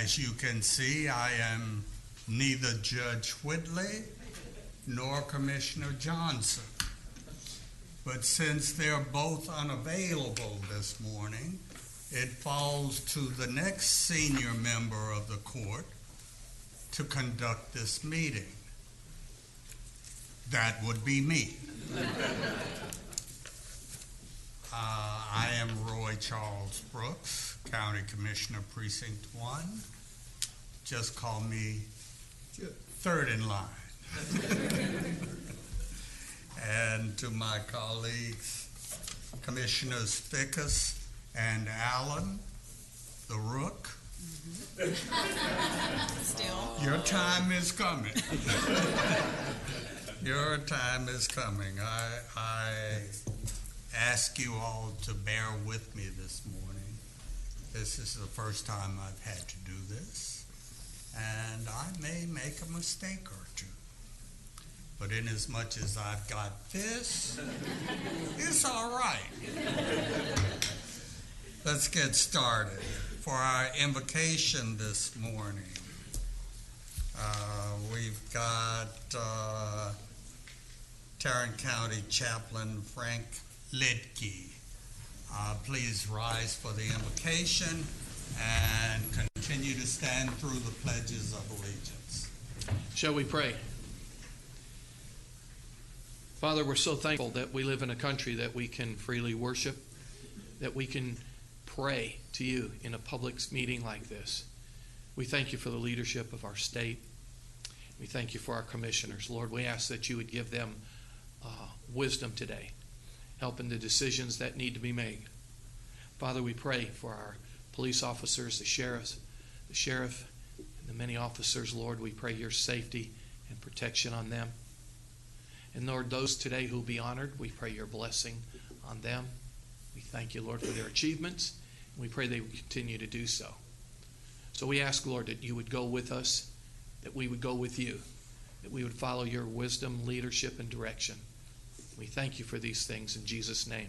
As you can see, I am neither Judge Whitley nor Commissioner Johnson. But since they're both unavailable this morning, it falls to the next senior member of the court to conduct this meeting. That would be me. I am Roy Charles Brooks, County Commissioner, Precinct 1. Just call me third in line. And to my colleagues, Commissioners Fickus and Allen, the Rook. Still. Your time is coming. Your time is coming. I ask you all to bear with me this morning. This is the first time I've had to do this, and I may make a mistake or two. But inasmuch as I've got this, it's all right. Let's get started. For our invocation this morning, we've got Tarrant County Chaplain Frank Lidke. Please rise for the invocation and continue to stand through the pledges of allegiance. Shall we pray? Father, we're so thankful that we live in a country that we can freely worship, that we can pray to you in a public meeting like this. We thank you for the leadership of our state. We thank you for our commissioners. Lord, we ask that you would give them wisdom today, helping the decisions that need to be made. Father, we pray for our police officers, the sheriff, and the many officers. Lord, we pray your safety and protection on them. And Lord, those today who will be honored, we pray your blessing on them. We thank you, Lord, for their achievements, and we pray they will continue to do so. So we ask, Lord, that you would go with us, that we would go with you, that we would follow your wisdom, leadership, and direction. We thank you for these things in Jesus' name.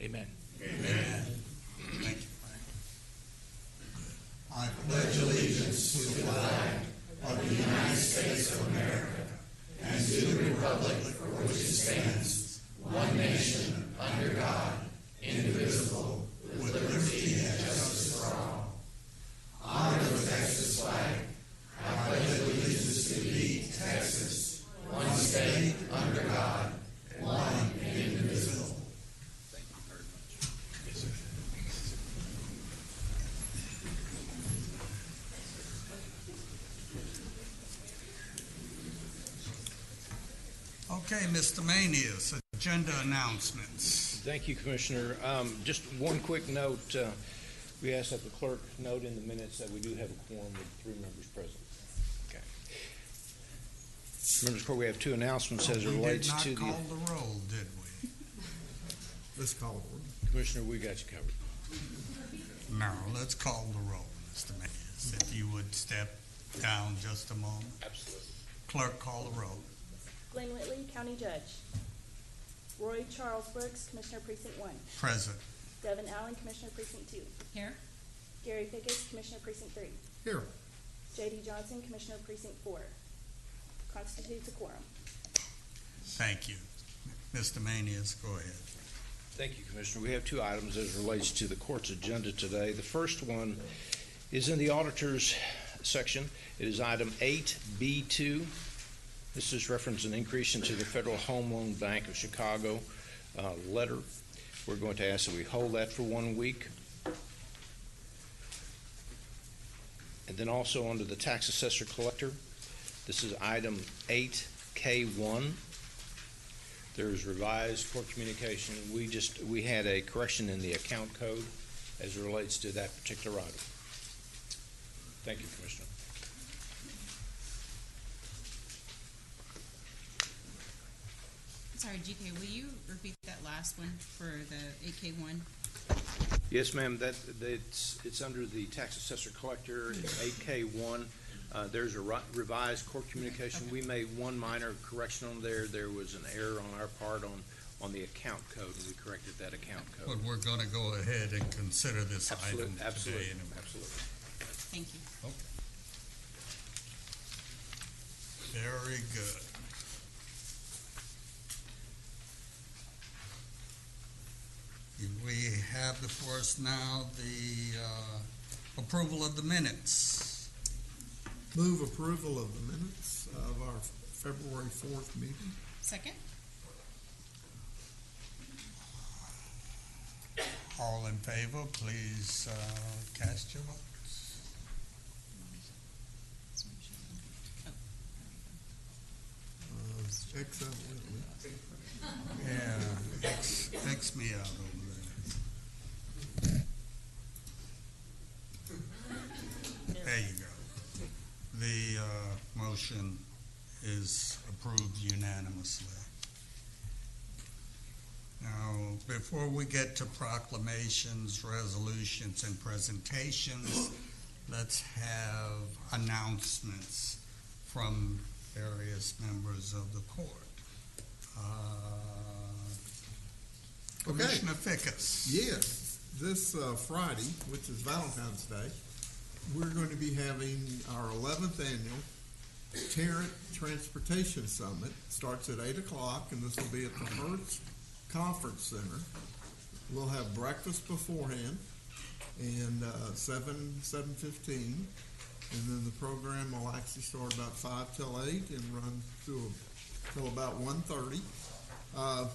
Amen. Amen. Thank you, Frank. I pledge allegiance to the flag of the United States of America and to the republic for which it stands, one nation, under God, indivisible, with liberty and justice for all. Honor the Texas flag. I pledge allegiance to thee, Texas, one state, under God, one and indivisible. Thank you very much. Yes, sir. Okay, Mr. Manius, agenda announcements. Thank you, Commissioner. Just one quick note. We asked that the clerk note in the minutes that we do have a quorum with 3 members present. Okay. Members of the court, we have 2 announcements as it relates to the... We did not call the roll, did we? Let's call the roll. Commissioner, we got you covered. No, let's call the roll, Mr. Manius. If you would step down just a moment. Absolutely. Clerk, call the roll. Glenn Whitley, County Judge. Roy Charles Brooks, Commissioner, Precinct 1. Present. Devin Allen, Commissioner, Precinct 2. Here. Gary Fickus, Commissioner, Precinct 3. Here. J.D. Johnson, Commissioner, Precinct 4. Constitutes a quorum. Thank you. Mr. Manius, go ahead. Thank you, Commissioner. We have 2 items as it relates to the court's agenda today. The first one is in the auditor's section. It is item 8B2. This is reference an increase into the Federal Home Loan Bank of Chicago letter. We're going to ask that we hold that for 1 week. And then also under the tax assessor collector, this is item 8K1. There's revised court communication. We had a correction in the account code as it relates to that particular item. Thank you, Commissioner. Sorry, GK, will you repeat that last one for the 8K1? Yes, ma'am. It's under the tax assessor collector. It's 8K1. There's a revised court communication. Okay. We made one minor correction on there. There was an error on our part on the account code, and we corrected that account code. But we're going to go ahead and consider this item today. Absolutely. Thank you. Okay. Very good. We have before us now the approval of the minutes. Move approval of the minutes of our February 4th meeting. Second? All in favor, please cast your votes. Excellent. Yeah, X me out over there. There you go. The motion is approved unanimously. Now, before we get to proclamations, resolutions, and presentations, let's have announcements from various members of the court. Commissioner Fickus. Yes, this Friday, which is Valentine's Day, we're going to be having our 11th annual Tarrant Transportation Summit. Starts at 8 o'clock, and this will be at the Hertz Conference Center. We'll have breakfast beforehand, and 7:15, and then the program will actually start about 5 till 8 and run through till about 1:30.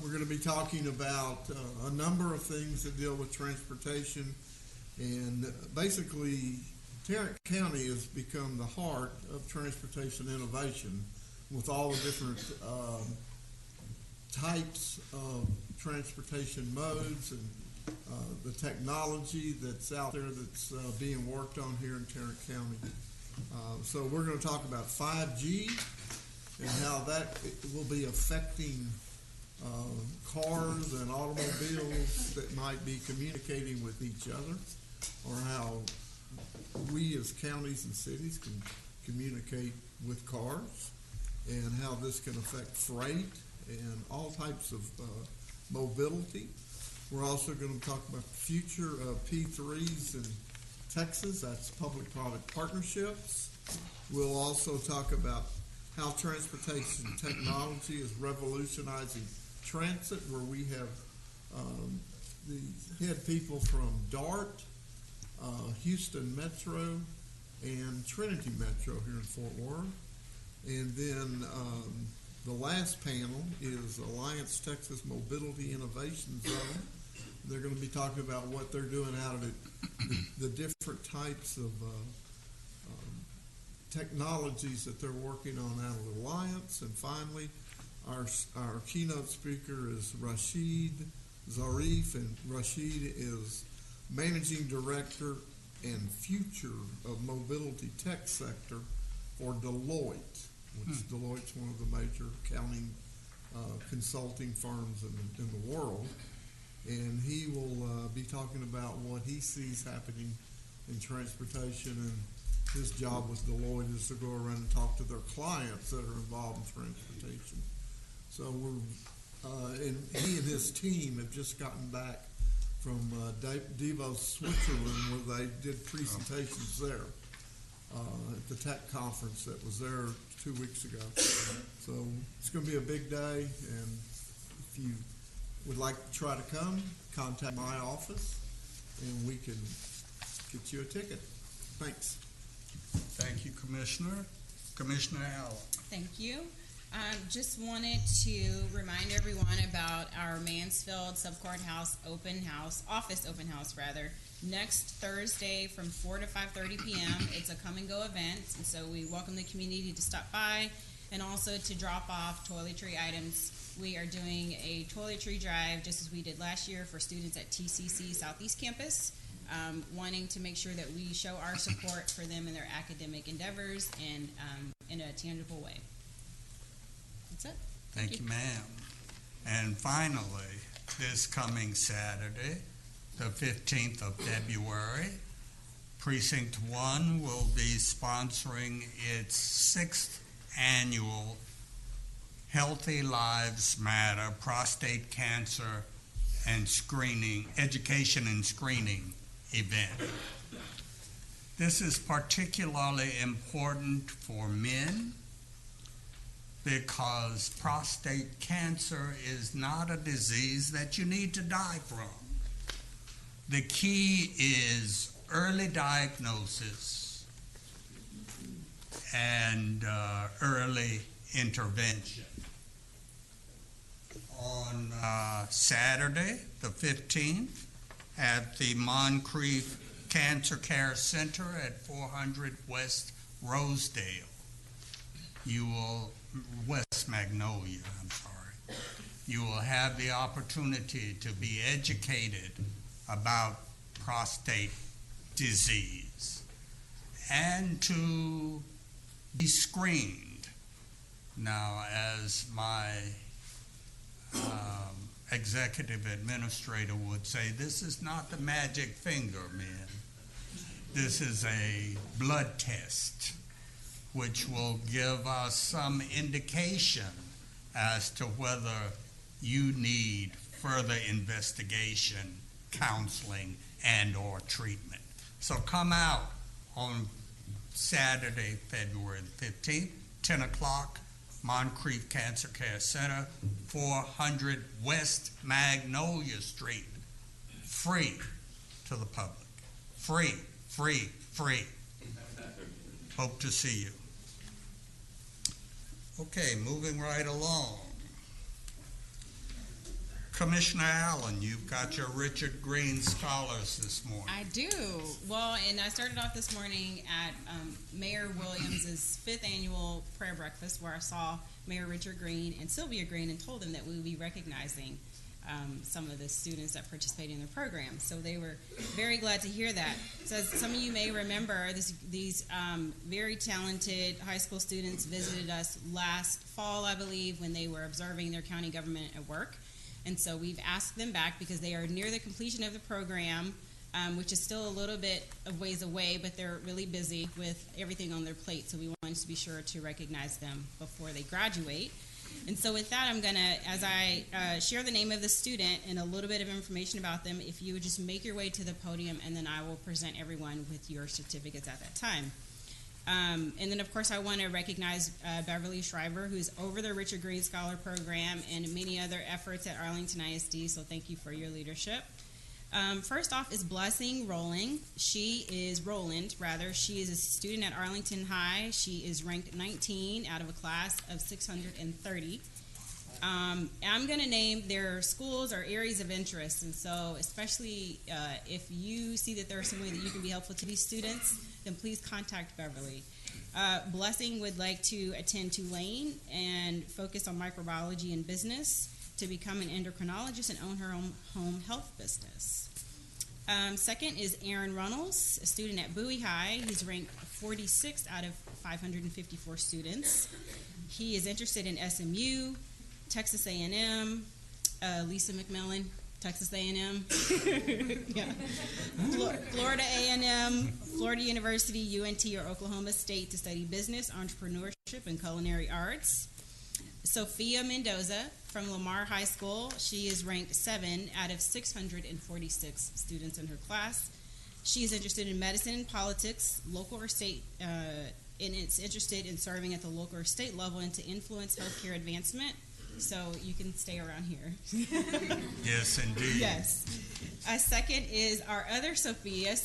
We're going to be talking about a number of things that deal with transportation, and basically Tarrant County has become the heart of transportation innovation with all the different types of transportation modes and the technology that's out there that's being worked on here in Tarrant County. So we're going to talk about 5G and how that will be affecting cars and automobiles that might be communicating with each other, or how we as counties and cities can communicate with cars, and how this can affect freight and all types of mobility. We're also going to talk about the future of P3s in Texas. That's public-private partnerships. We'll also talk about how transportation technology is revolutionizing transit, where we have the head people from DART, Houston Metro, and Trinity Metro here in Fort Worth. And then the last panel is Alliance Texas Mobility Innovation Zone. They're going to be talking about what they're doing out of it, the different types of technologies that they're working on out of Alliance. And finally, our keynote speaker is Rashid Zarif, and Rashid is Managing Director and Future of Mobility Tech Sector for Deloitte, which Deloitte's one of the major accounting consulting firms in the world. And he will be talking about what he sees happening in transportation, and his job with Deloitte is to go around and talk to their clients that are involved in transportation. So and he and his team have just gotten back from Davos, Switzerland, where they did presentations there at the tech conference that was there 2 weeks ago. So it's going to be a big day, and if you would like to try to come, contact my office, and we can get you a ticket. Thanks. Thank you, Commissioner. Commissioner Allen. Thank you. Just wanted to remind everyone about our Mansfield Subcourthouse office open house, next Thursday from 4 to 5:30 p.m. It's a come and go event, and so we welcome the community to stop by and also to drop off toiletry items. We are doing a toiletry drive just as we did last year for students at TCC Southeast Campus, wanting to make sure that we show our support for them in their academic endeavors and in a tangible way. That's it. Thank you, ma'am. And finally, this coming Saturday, the 15th of February, Precinct 1 will be sponsoring its 6th annual Healthy Lives Matter prostate cancer and screening, education and screening event. This is particularly important for men because prostate cancer is not a disease that you need to die from. The key is early diagnosis and early intervention. On Saturday, the 15th, at the Moncrief Cancer Care Center at 400 West Rosedale, West Magnolia, I'm sorry. You will have the opportunity to be educated about prostate disease and to be screened. Now, as my executive administrator would say, this is not the magic finger, men. This is a blood test which will give us some indication as to whether you need further investigation, counseling, and or treatment. So come out on Saturday, February the 15th, 10 o'clock, Moncrief Cancer Care Center, 400 West Magnolia Street. Free to the public. Free, free, free. Hope to see you. Okay, moving right along. Commissioner Allen, you've got your Richard Green Scholars this morning. I do. Well, and I started off this morning at Mayor Williams' 5th annual prayer breakfast, where I saw Mayor Richard Green and Sylvia Green and told them that we would be recognizing some of the students that participated in the program. So they were very glad to hear that. So as some of you may remember, these very talented high school students visited us last fall, I believe, when they were observing their county government at work. And so we've asked them back because they are near the completion of the program, which is still a little bit of ways away, but they're really busy with everything on their plate. So we wanted to be sure to recognize them before they graduate. And so with that, I'm going to, as I share the name of the student and a little bit of information about them, if you would just make your way to the podium, and then I will present everyone with your certificates at that time. And then, of course, I want to recognize Beverly Shriver, who's over the Richard Green Scholar Program and many other efforts at Arlington ISD, so thank you for your leadership. First off is Blessing Roland. She is a student at Arlington High. She is ranked 19 out of a class of 630. I'm going to name their schools or areas of interest, and so especially if you see that there's some way that you can be helpful to these students, then please contact Beverly. Blessing would like to attend Tulane and focus on microbiology and business to become an endocrinologist and own her own home health business. Second is Aaron Runnels, a student at Bowie High. He's ranked 46 out of 554 students. He is interested in SMU, Texas A&M, Lisa McMillan, Texas A&M, yeah. Florida A&M, Florida University, UNT, or Oklahoma State to study business, entrepreneurship, and culinary arts. Sophia Mendoza from Lamar High School. She is ranked 7 out of 646 students in her class. She is interested in medicine and politics, local or state, and is interested in serving at the local or state level and to influence healthcare advancement. So you can stay around here. Yes, indeed. Yes. Second is our other Sophia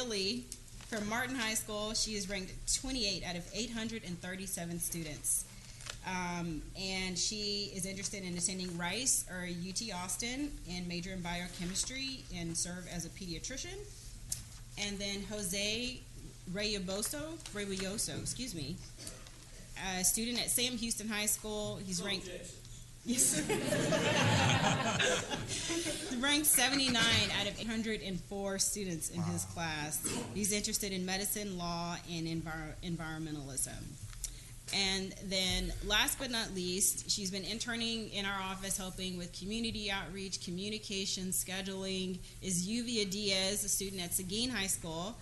Lee from Martin High School. She is ranked 28 out of 837 students. And she is interested in attending Rice or UT Austin and major in biochemistry and serve as a pediatrician. And then Jose Rayoso, a student at Sam Houston High School. He's ranked... Yes. Ranked 79 out of 804 students in his class. He's interested in medicine, law, and environmentalism. And then last but not least, she's been interning in our office helping with community outreach, communication, scheduling, is Yuvia Diaz, a student at Seguin High School.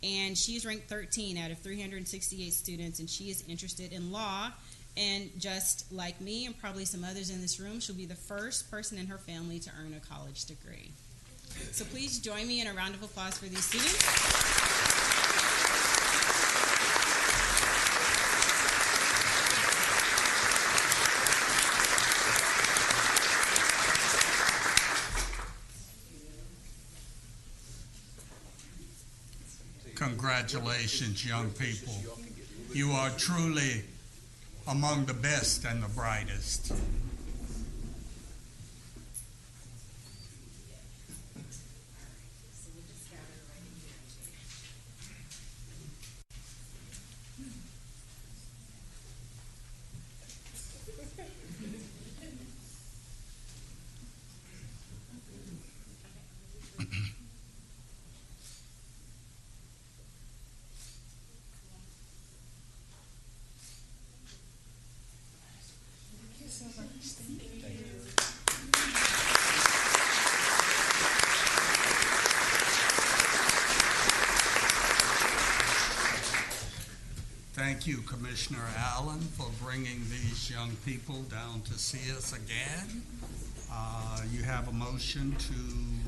And she's ranked 13 out of 368 students, and she is interested in law. And just like me and probably some others in this room, she'll be the first person in her family to earn a college degree. So please join me in a round of applause for these students. Congratulations, young people. You are truly among the best and the brightest. Thank you, Commissioner Allen, for bringing these young people down to see us again. You have a motion to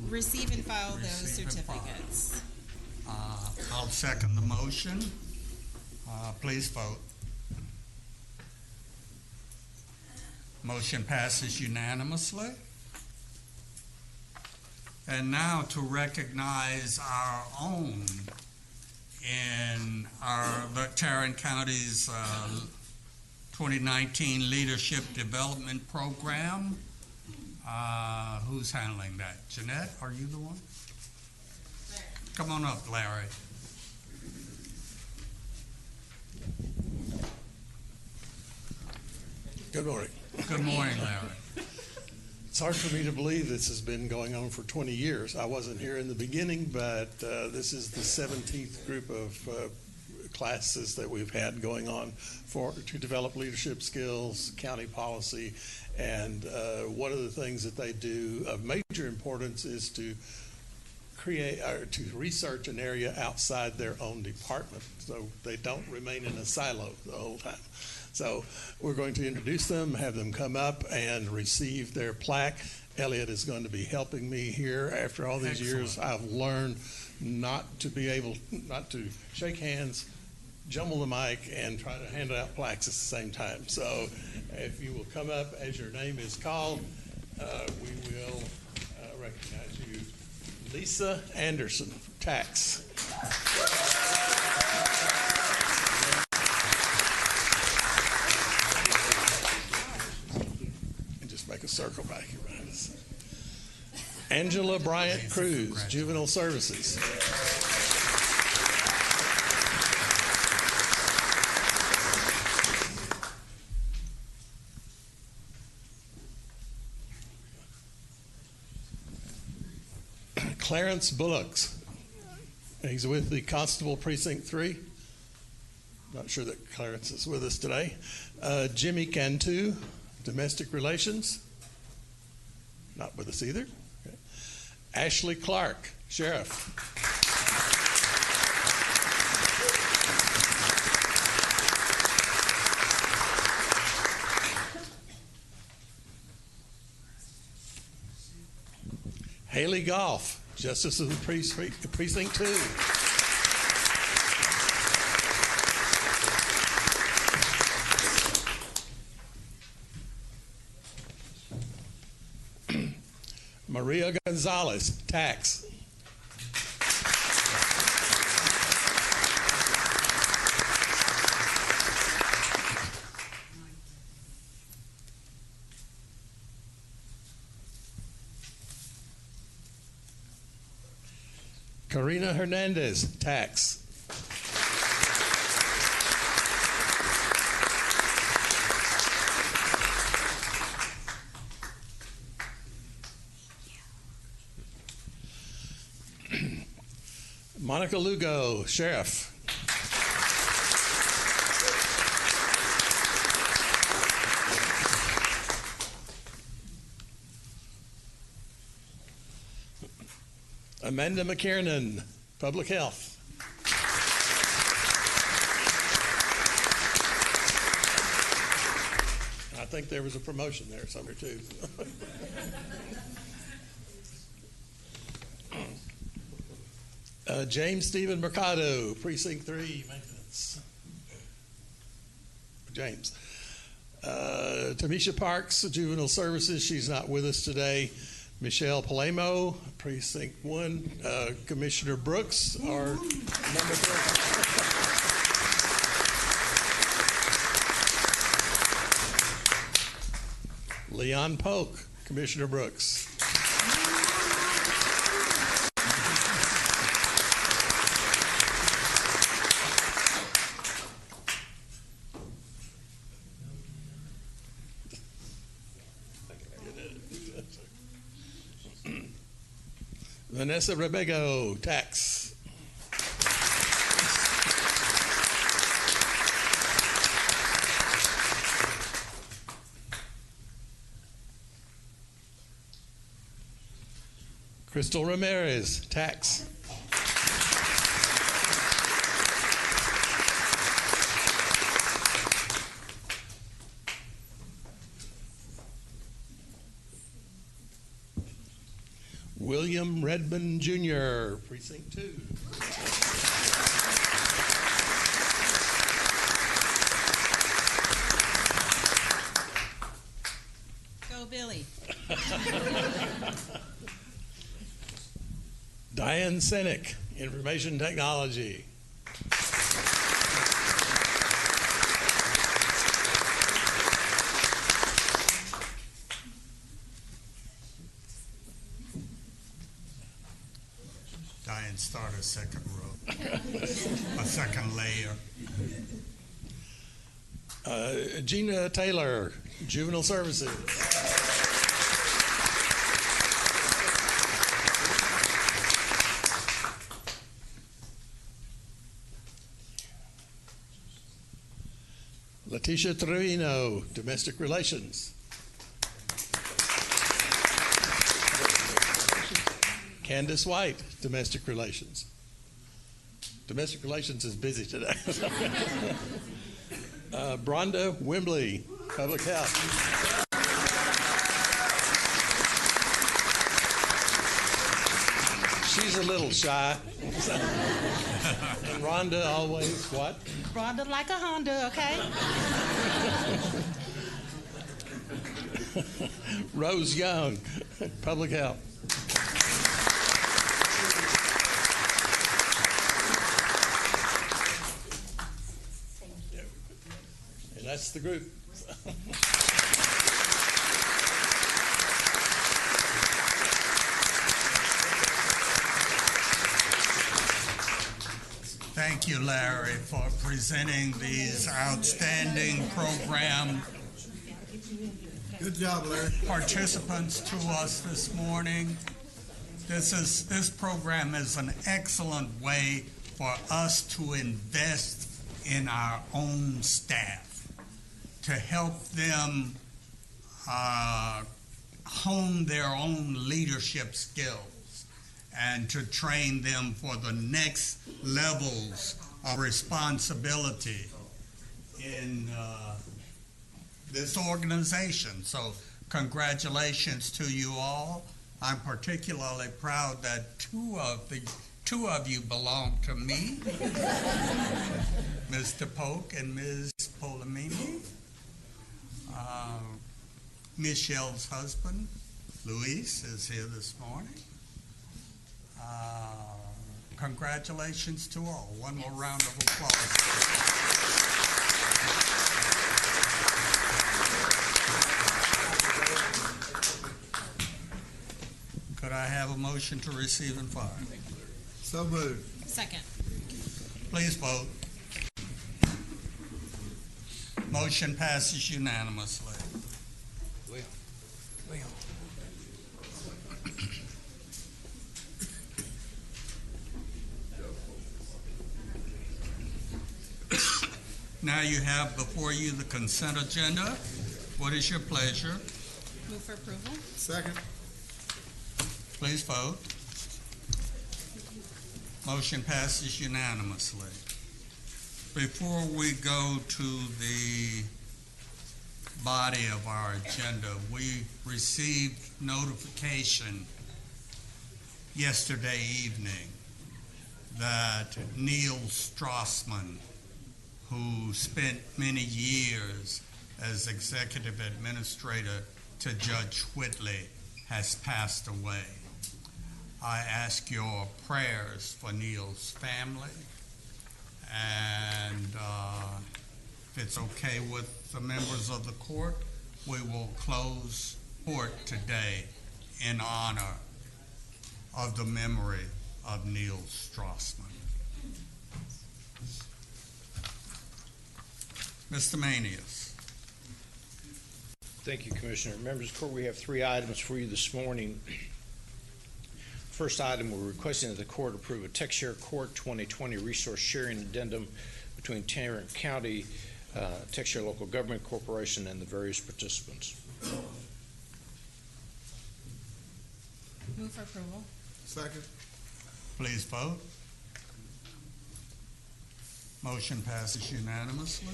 Receive and file those receive and file. certificates. I'll second the motion. Please vote. Motion passes unanimously. And now to recognize our own in the Tarrant County's 2019 Leadership Development Program. Who's handling that? Jeanette, are you the one? Come on up, Larry. Good morning. Good morning, Larry. It's hard for me to believe this has been going on for 20 years. I wasn't here in the beginning, but this is the 17th group of classes that we've had going on to develop leadership skills, county policy, and one of the things that they do of major importance is to create or to research an area outside their own department, so they don't remain in a silo the whole time. So we're going to introduce them, have them come up and receive their plaque. Elliot is going to be helping me here. After all these years, I've learned not to shake hands, jumble the mic, and try to hand out plaques at the same time. So if you will come up as your name is called, we will recognize you. Lisa Anderson, tax. Make a circle back here behind us. Angela Bryant Cruz, Juvenile Services. Clarence Bullocks. He's with the Constable Precinct 3. Not sure that Clarence is with us today. Jimmy Cantu, Domestic Relations, not with us either. Okay. Ashley Clark, Sheriff. Haley Goff, Justice of the Precinct 2. Maria Gonzalez, tax. Karina Hernandez, tax. Monica Lugo, Sheriff. Amanda McKiernan, Public Health. I think there was a promotion there somewhere too. James Stephen Mercado, Precinct 3, Maintenance. James. Tamisha Parks, Juvenile Services, she's not with us today. Michelle Palamo, Precinct 1. Commissioner Brooks, our number 3. Leon Polk, Commissioner Brooks. Vanessa Rebego, Tax. Crystal Ramirez, Tax. William Redmond Jr., Precinct 2. Go, Billy. Diane Senick, Information Technology. Diane, start a second row, a second layer. Gina Taylor, Juvenile Services. Leticia Trevino, Domestic Relations. Candace White, Domestic Relations. Domestic Relations is busy today. Bronda Wembley, Public Health. She's a little shy. And Rhonda always what? Rhonda like a Honda, okay? Rose Young, Public Health. And that's the group. Thank you, Larry, for presenting these outstanding program Good job, Larry. participants to us this morning. This program is an excellent way for us to invest in our own staff, to help them hone their own leadership skills and to train them for the next levels of responsibility in this organization. So congratulations to you all. I'm particularly proud that two of you belong to me, Mr. Polk and Ms. Polamini. Michelle's husband, Luis, is here this morning. Congratulations to all. One more round of applause. Could I have a motion to receive and file? So moved. Second. Please vote. Motion passes unanimously. Now you have before you the consent agenda. What is your pleasure? Move for approval. Second. Please vote. Motion passes unanimously. Before we go to the body of our agenda, we received notification yesterday evening that Neil Strassman, who spent many years as executive administrator to Judge Whitley, has passed away. I ask your prayers for Neil's family, and if it's okay with the members of the court, we will close court today in honor of the memory of Neil Strassman. Mr. Manius. Thank you, Commissioner. Members of the court, we have 3 items for you this morning. First item, we're requesting that the court approve a TechShare Court 2020 resource sharing addendum between Tarrant County, TechShare Local Government Corporation, and the various participants. Move for approval. Second. Please vote. Motion passes unanimously.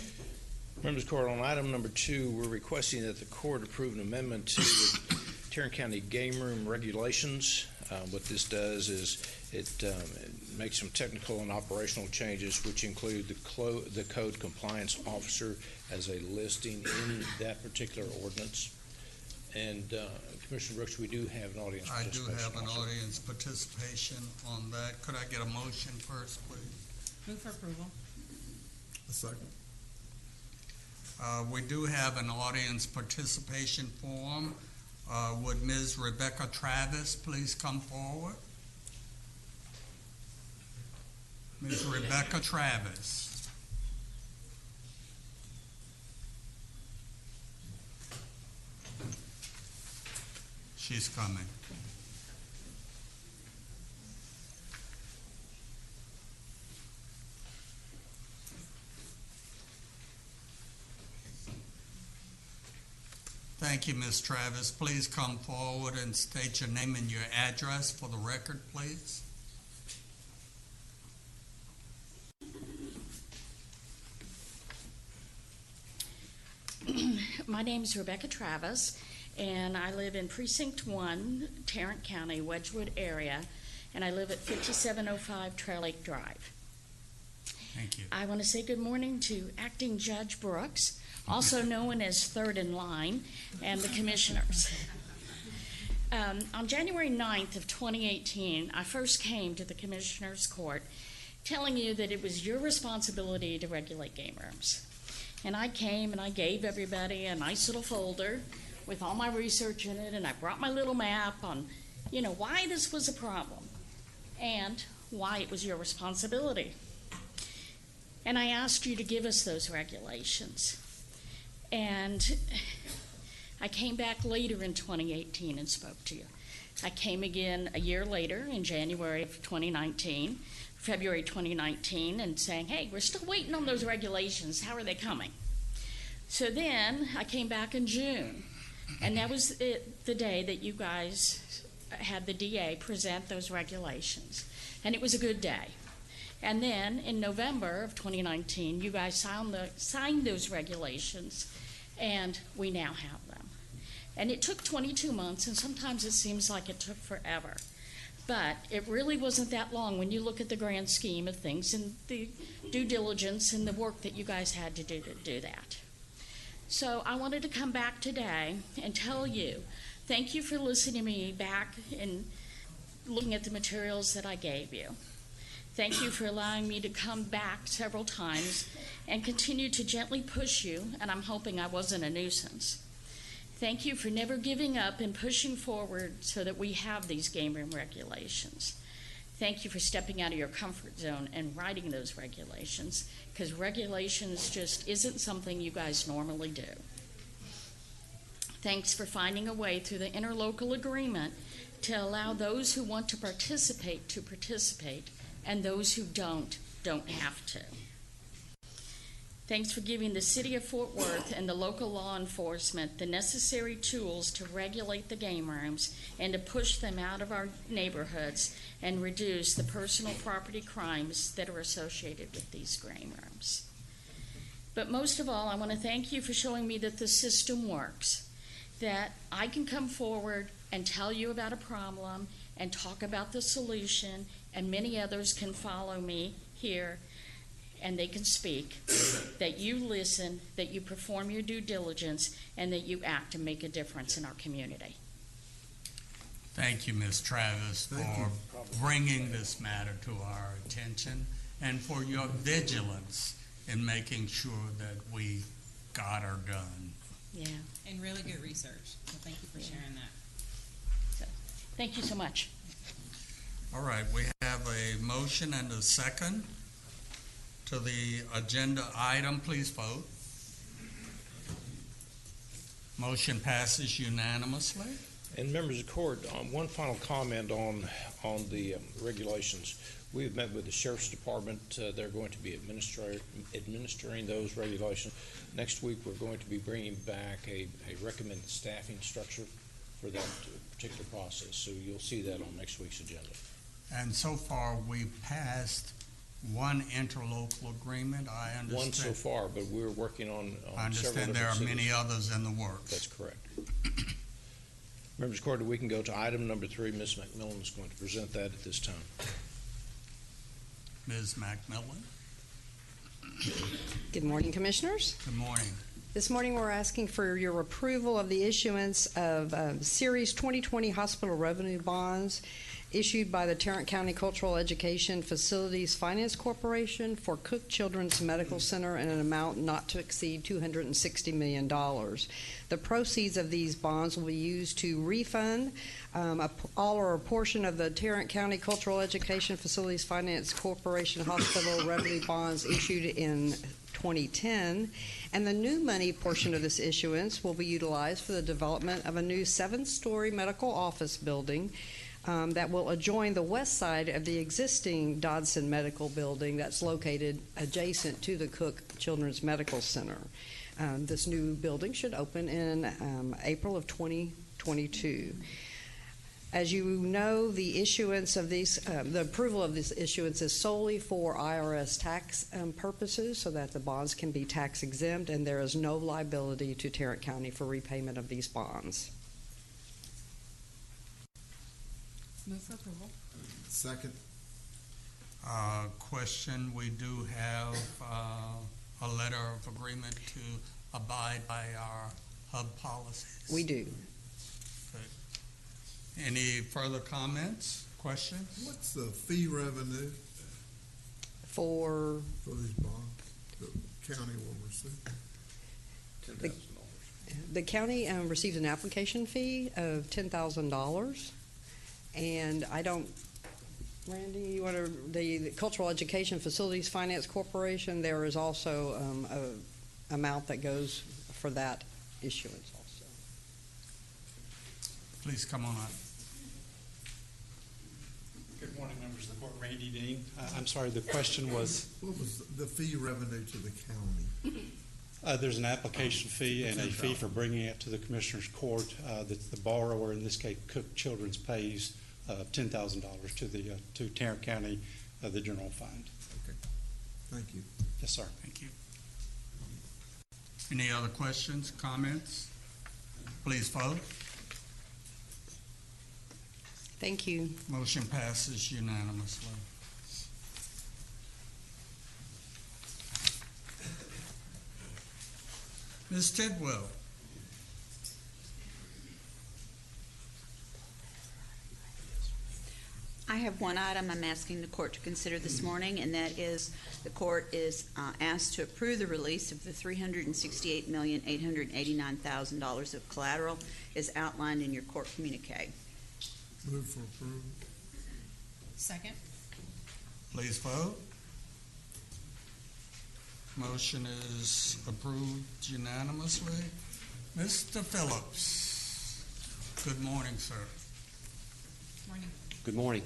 Members of the court, on item number 2, we're requesting that the court approve an amendment to the Tarrant County game room regulations. What this does is it makes some technical and operational changes, which include the code compliance officer as a listing in that particular ordinance. And Commissioner Brooks, we do have an audience I do participation. have an also. audience participation on that. Could I get a motion first, please? Move for approval. A second. We do have an audience participation form. Would Ms. Rebecca Travis please come forward? Ms. Rebecca Travis. She's coming. Thank you, Ms. Travis. Please come forward and state your name and your address for the record, please. My name is Rebecca Travis, and I live in Precinct 1, Tarrant County, Wedgwood area, and I live at 5705 Trail Lake Drive. Thank you. I want to say good morning to Acting Judge Brooks, also known as Third in Line, and the commissioners. On January 9th of 2018, I first came to the Commissioners Court telling you that it was your responsibility to regulate game rooms. And I came and I gave everybody a nice little folder with all my research in it, and I brought my little map on, why this was a problem and why it was your responsibility. And I asked you to give us those regulations. And I came back later in 2018 and spoke to you. I came again a year later in January of 2019, February 2019, and saying, hey, we're still waiting on those regulations. How are they coming? So then I came back in June, and that was the day that you guys had the DA present those regulations. And it was a good day. And then in November of 2019, you guys signed those regulations, and we now have them. And it took 22 months, and sometimes it seems like it took forever. But it really wasn't that long when you look at the grand scheme of things and the due diligence and the work that you guys had to do that. So I wanted to come back today and tell you, thank you for listening to me back and looking at the materials that I gave you. Thank you for allowing me to come back several times and continue to gently push you, and I'm hoping I wasn't a nuisance. Thank you for never giving up and pushing forward so that we have these game room regulations. Thank you for stepping out of your comfort zone and writing those regulations, because regulations just isn't something you guys normally do. Thanks for finding a way through the interlocal agreement to allow those who want to participate, and those who don't have to. Thanks for giving the City of Fort Worth and the local law enforcement the necessary tools to regulate the game rooms and to push them out of our neighborhoods and reduce the personal property crimes that are associated with these game rooms. But most of all, I want to thank you for showing me that the system works, that I can come forward and tell you about a problem and talk about the solution and many others can follow me here and they can speak, that you listen, that you perform your due diligence, and that you act to make a difference in our community. Thank you, Ms. Travis, for bringing this matter to our attention and for your vigilance in making sure that we got her done. Yeah. And really good research. So thank you for sharing that. So, thank you so much. All right, we have a motion and a second to the agenda item. Please vote. Motion passes unanimously. And members of the court, one final comment on the regulations. We have met with the Sheriff's Department. They're going to be administering those regulations. Next week, we're going to be bringing back a recommended staffing structure for that particular process. So you'll see that on next week's agenda. And so far, we passed one interlocal agreement, I understand. One so far, but we're working on I several understand there are different many cities. others in the works. That's correct. Members of the court, we can go to item number 3. Ms. McMillan is going to present that at this time. Ms. McMillan. Good morning, Commissioners. Good morning. This morning we're asking for your approval of the issuance of Series 2020 Hospital Revenue Bonds issued by the Tarrant County Cultural Education Facilities Finance Corporation for Cook Children's Medical Center in an amount not to exceed $260 million. The proceeds of these bonds will be used to refund all or a portion of the Tarrant County Cultural Education Facilities Finance Corporation Hospital Revenue Bonds issued in 2010, and the new money portion of this issuance will be utilized for the development of a new 7-story medical office building that will adjoin the west side of the existing Dodson Medical Building that's located adjacent to the Cook Children's Medical Center. This new building should open in April of 2022. As you know, the issuance of these, the approval of this issuance is solely for IRS tax purposes, so that the bonds can be tax exempt, and there is no liability to Tarrant County for repayment of these bonds. Move for approval. Second. Question, we do have a letter of agreement to abide by our hub policies. We do. Okay. Any further comments, questions? What's the fee revenue For these bonds the county will receive? $10,000. the county receives an application fee of $10,000, and I don't. Randy, you want to, the Cultural Education Facilities Finance Corporation, there is also a amount that goes for that issuance also. Please come on up. Good morning, members of the court. Randy Dean. I'm sorry, the question was? What was the fee revenue to the county? There's an application fee and a fee for bringing it to the Commissioner's Court. The borrower, in this case Cook Children's, pays $10,000 to Tarrant County, the general fund. Okay. Thank you. Yes, sir. Thank you. Any other questions, comments? Please vote. Thank you. Motion passes unanimously. Ms. Tidwell. I have one item I'm asking the court to consider this morning, and that is the court is asked to approve the release of the $368,889,000 of collateral as outlined in your court communique. Move for approval. Second. Please vote. Motion is approved unanimously. Mr. Phillips. Good morning, sir. Morning. Good morning.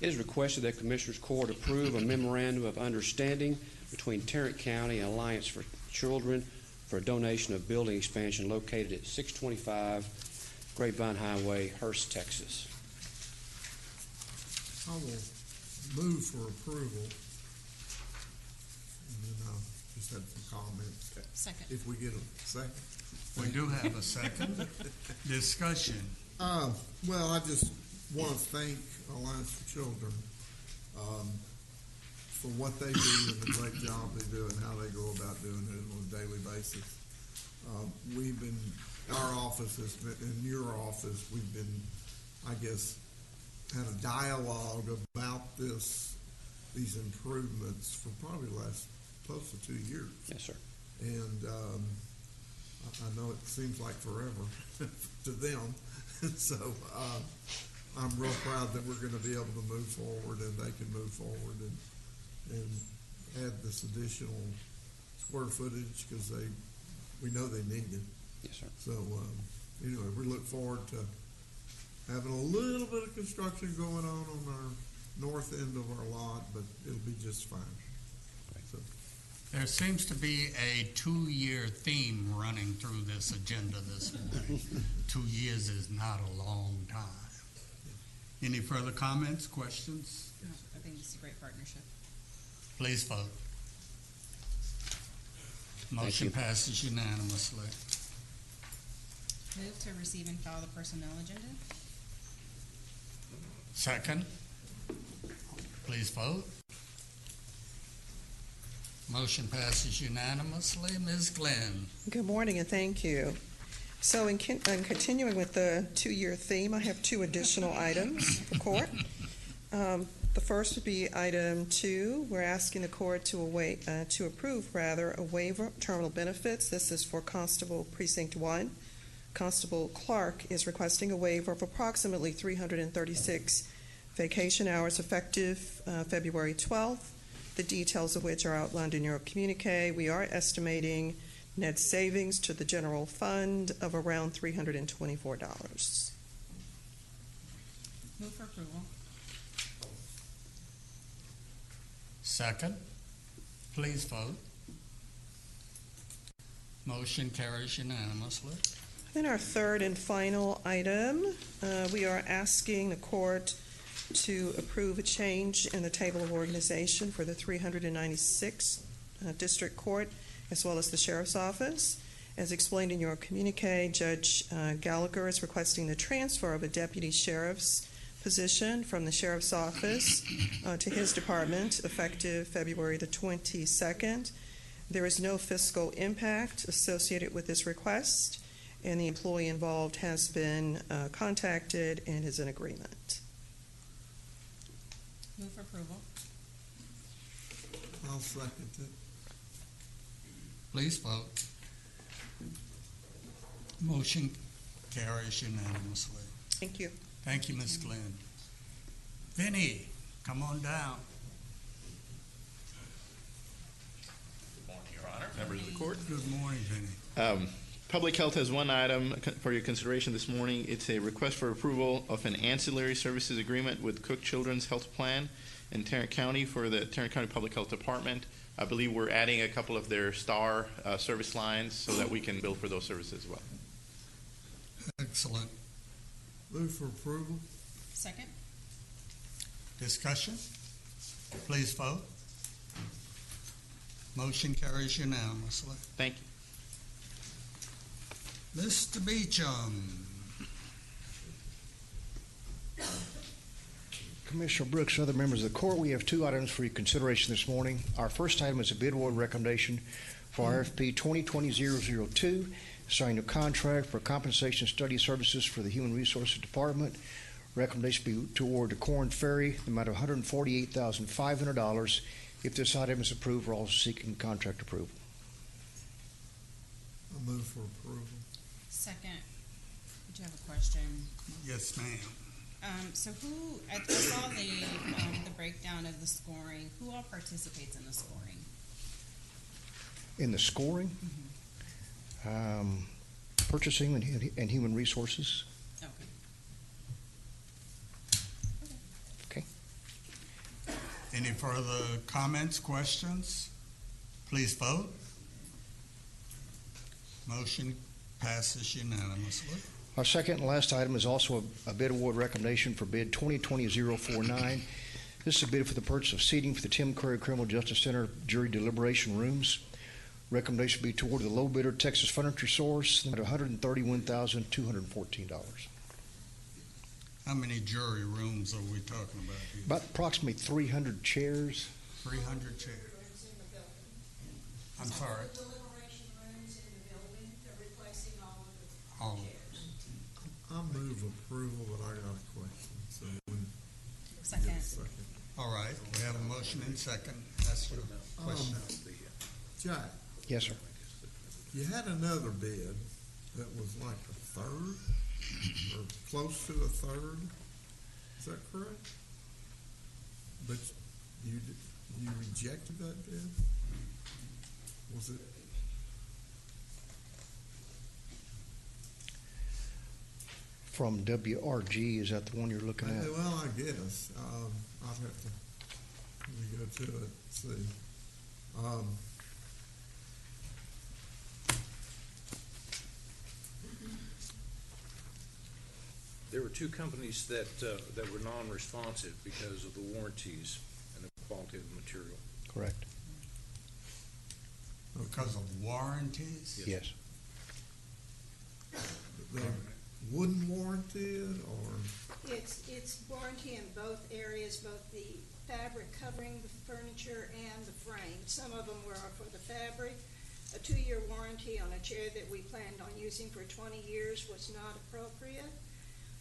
It is requested that Commissioners Court approve a memorandum of understanding between Tarrant County and Alliance for Children for a donation of building expansion located at 625 Grapevine Highway, Hurst, Texas. I will move for approval. And then I'll just have some comments. Second. If we get a second. We do have a second. Discussion. Well, I just want to thank Alliance for Children for what they do and the great job they do and how they go about doing it on a daily basis. Our office has been, in your office, we've been, I guess, had a dialogue about these improvements for probably the last close to 2 years. Yes, sir. And I know it seems like forever to them. So I'm real proud that we're going to be able to move forward and they can move forward and add this additional square footage because we know they need it. Yes, sir. So anyway, we look forward to having a little bit of construction going on our north end of our lot, but it'll be just fine. So. There seems to be a 2-year theme running through this agenda this morning. 2 years is not a long time. Any further comments, questions? No, I think it's a great partnership. Please vote. Motion passes unanimously. Move to receive and file the personnel agenda. Second. Please vote. Motion passes unanimously. Ms. Glenn. Good morning and thank you. So in continuing with the 2-year theme, I have 2 additional items for court. The first would be item 2. We're asking the court to approve a waiver of terminal benefits. This is for Constable Precinct 1. Constable Clark is requesting a waiver of approximately 336 vacation hours effective February 12th, the details of which are outlined in your communique. We are estimating net savings to the general fund of around $324. Move for approval. Second. Please vote. Motion carries unanimously. Then our third and final item, we are asking the court to approve a change in the table of organization for the 396th District Court as well as the Sheriff's Office. As explained in your communique, Judge Gallagher is requesting the transfer of a deputy sheriff's position from the Sheriff's Office to his department effective February the 22nd. There is no fiscal impact associated with this request, and the employee involved has been contacted and is in agreement. Move for approval. I'll second it. Please vote. Motion carries unanimously. Thank you. Thank you, Ms. Glenn. Vinny, come on down. Good morning, Your Honor, members of the court. Good morning, Vinny. Public Health has one item for your consideration this morning. It's a request for approval of an ancillary services agreement with Cook Children's Health Plan in Tarrant County for the Tarrant County Public Health Department. I believe we're adding a couple of their STAR service lines so that we can bill for those services as well. Excellent. Move for approval. Second. Discussion? Please vote. Motion carries unanimously. Thank you. Mr. Beecham. Commissioner Brooks, other members of the court, we have 2 items for your consideration this morning. Our first item is a bid award recommendation for RFP 2020-002, signing a contract for compensation study services for the Human Resources Department. Recommendation be to award to Corn Ferry the amount of $148,500. If this item is approved, we're also seeking contract approval. I'll move for approval. Second. Did you have a question? Yes, ma'am. So who, I saw the breakdown of the scoring. Who all participates in the scoring? In the scoring, purchasing and human resources. Okay. Any further comments, questions? Please vote. Motion passes unanimously. Our second and last item is also a bid award recommendation for bid 2020-049. This is a bid for the purchase of seating for the Tim Curry Criminal Justice Center jury deliberation rooms. Recommendation be toward the low bidder Texas Furniture Source at $131,214. How many jury rooms are we talking about here? About approximately 300 chairs. 300 chairs. I'm sorry. The deliberation rooms in the building, they're replacing all of All the of chairs. I move approval, but I got a question, so when. Second. All right, we have a motion and second. That's your question. Jack, Yes, sir. you had another bid that was like a third, or close to a third, is that correct? But you rejected that bid? Was it? From WRG, is that the one you're looking at? Well, I guess, I'd have to, let me go to it, see. There were two companies that were non-responsive because of the warranties and the quality of the material. Correct. Because of warranties? Yes. They wouldn't warranty it, or? It's warranty in both areas, both the fabric covering the furniture and the frame. Some of them were for the fabric. A 2-year warranty on a chair that we planned on using for 20 years was not appropriate.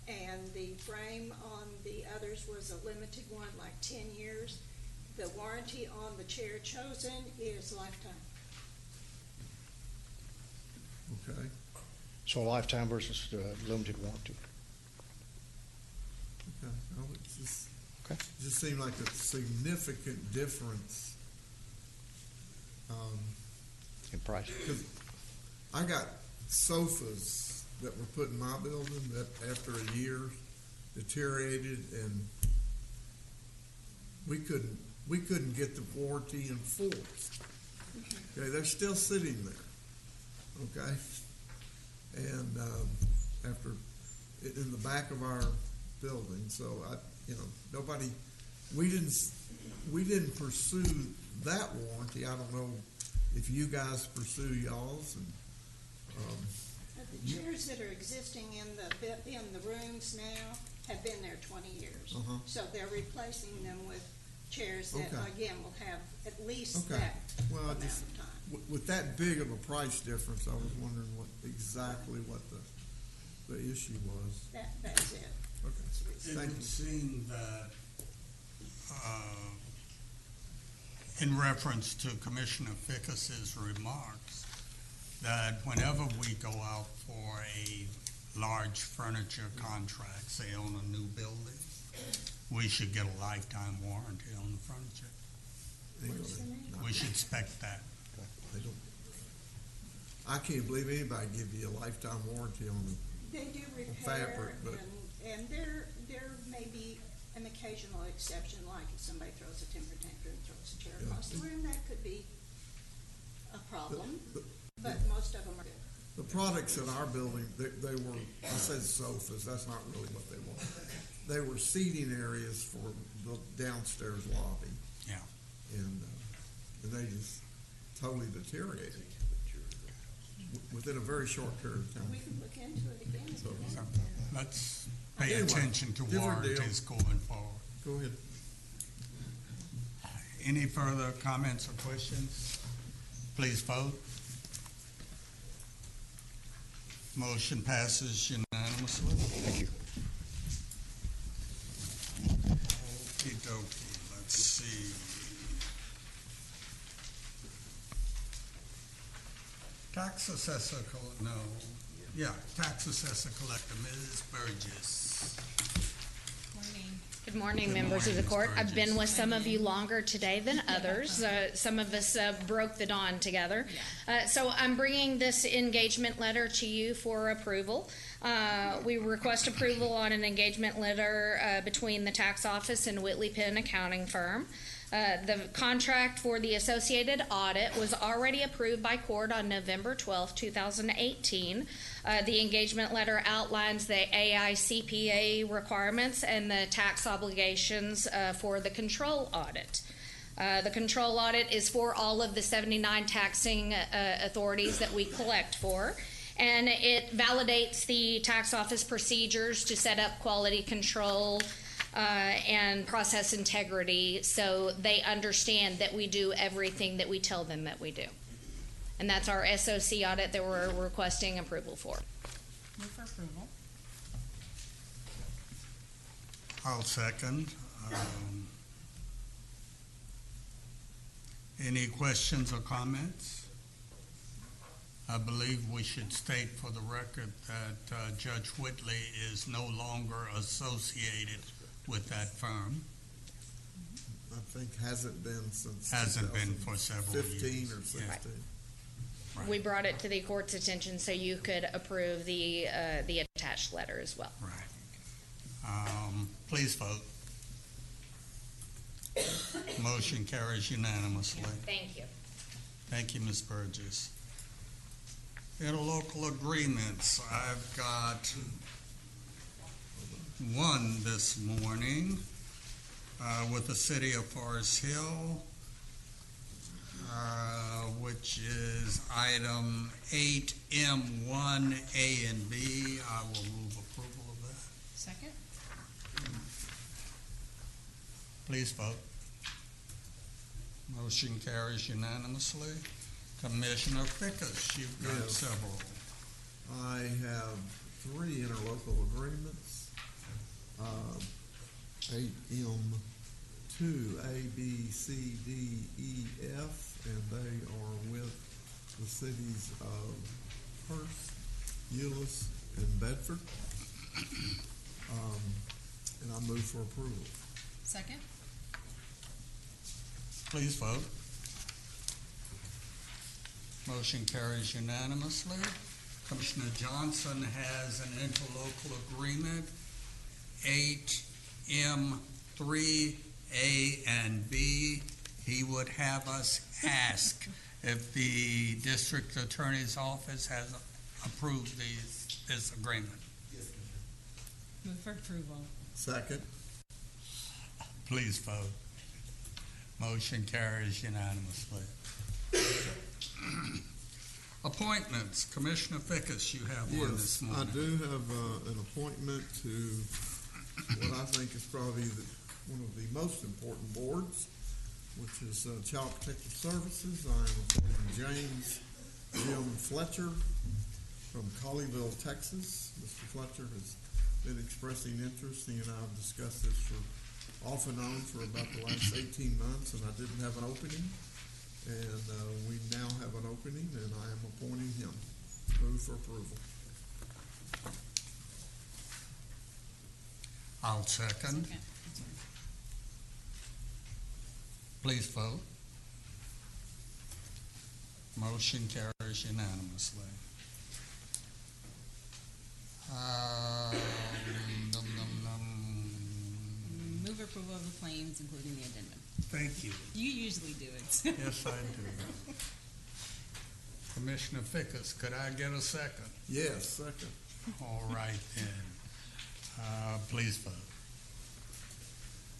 And the frame on the others was a limited one, like 10 years. The warranty on the chair chosen is lifetime. Okay. So lifetime versus limited warranty. Okay, well, it Okay. just seemed like a significant difference. In price. 'Cause I got sofas that were put in my building that after a year deteriorated, and we couldn't get the warranty enforced. Okay, they're still sitting there. Okay, and after in the back of our building, so we didn't pursue that warranty. I don't know if you guys pursue y'all's. And The chairs that are existing in the rooms now have been there 20 years. Uh-huh. So they're replacing them with chairs that, Okay. again, will have at least Okay. that Well, amount just of time. with that big of a price difference, I was wondering exactly what the issue was. That's it. Okay. It Thank would you. seem that, in reference to Commissioner Fickus's remarks, that whenever we go out for a large furniture contract, say on a new building, we should get a lifetime warranty on the furniture. We should spec that. They don't. I can't believe anybody give you a lifetime warranty on They do repair, fabric, but and there may be an occasional exception, like if somebody throws a temper tantrum and throws a chair across the room, that could be a problem, but most of them are good. the products in our building, they were, I said sofas, that's not really what they were. They were seating areas for the downstairs lobby. Yeah. And they just totally deteriorated within a very short period of time. We can look into it again. So, Let's pay Anyway, attention to different deal. warranties going forward. Go ahead. Any further comments or questions? Please vote. Motion passes unanimously. Thank you. Okey dokey, let's see. Tax assessor, tax assessor collector, Ms. Burgess. Good morning, Good members of the morning, court. Ms. I've been Burgess. with some of you longer today than others. Some of us broke the dawn together. So I'm bringing this engagement letter to you for approval. We request approval on an engagement letter between the tax office and Whitley Penn accounting firm. The contract for the associated audit was already approved by court on November 12, 2018. The engagement letter outlines the AICPA requirements and the tax obligations for the control audit. The control audit is for all of the 79 taxing authorities that we collect for. And it validates the tax office procedures to set up quality control and process integrity, so they understand that we do everything that we tell them that we do. And that's our SOC audit that we're requesting approval for. Move for approval. I'll second. Any questions or comments? I believe we should state for the record that Judge Whitley is no longer associated with that firm. I think hasn't been since. Hasn't been for several 15 years. or 16. Right. We brought it to the court's attention so you could approve the attached letter as well. Right. Please vote. Motion carries unanimously. Thank you. Thank you, Ms. Burgess. Interlocal agreements, I've got one this morning with the City of Forest Hill, which is item 8M1 A and B. I will move approval of that. Second. Please vote. Motion carries unanimously. Commissioner Fickus, you've got Yes. several. I have 3 interlocal agreements. 8M2, A, B, C, D, E, F, and they are with the cities of Hearst, Euless, and Bedford. And I move for approval. Second. Please vote. Motion carries unanimously. Commissioner Johnson has an interlocal agreement, 8M3 A and B. He would have us ask if the district attorney's office has approved this agreement. Move for approval. Second. Please vote. Motion carries unanimously. Appointments. Commissioner Fickus, you have one this Yes, I morning. do have an appointment to what I think is probably one of the most important boards, which is Child Protective Services. I am appointing James Jim Fletcher from Colleyville, Texas. Mr. Fletcher has been expressing interest. He and I have discussed this for off and on for about the last 18 months, and I didn't have an opening. And we now have an opening, and I am appointing him. Move for approval. I'll second. Please vote. Motion carries unanimously. Move approval of the claims, including the addendum. Thank you. You usually do it. Yes, I do. Commissioner Fickus, could I get a second? Yes, second. All right then. Please vote.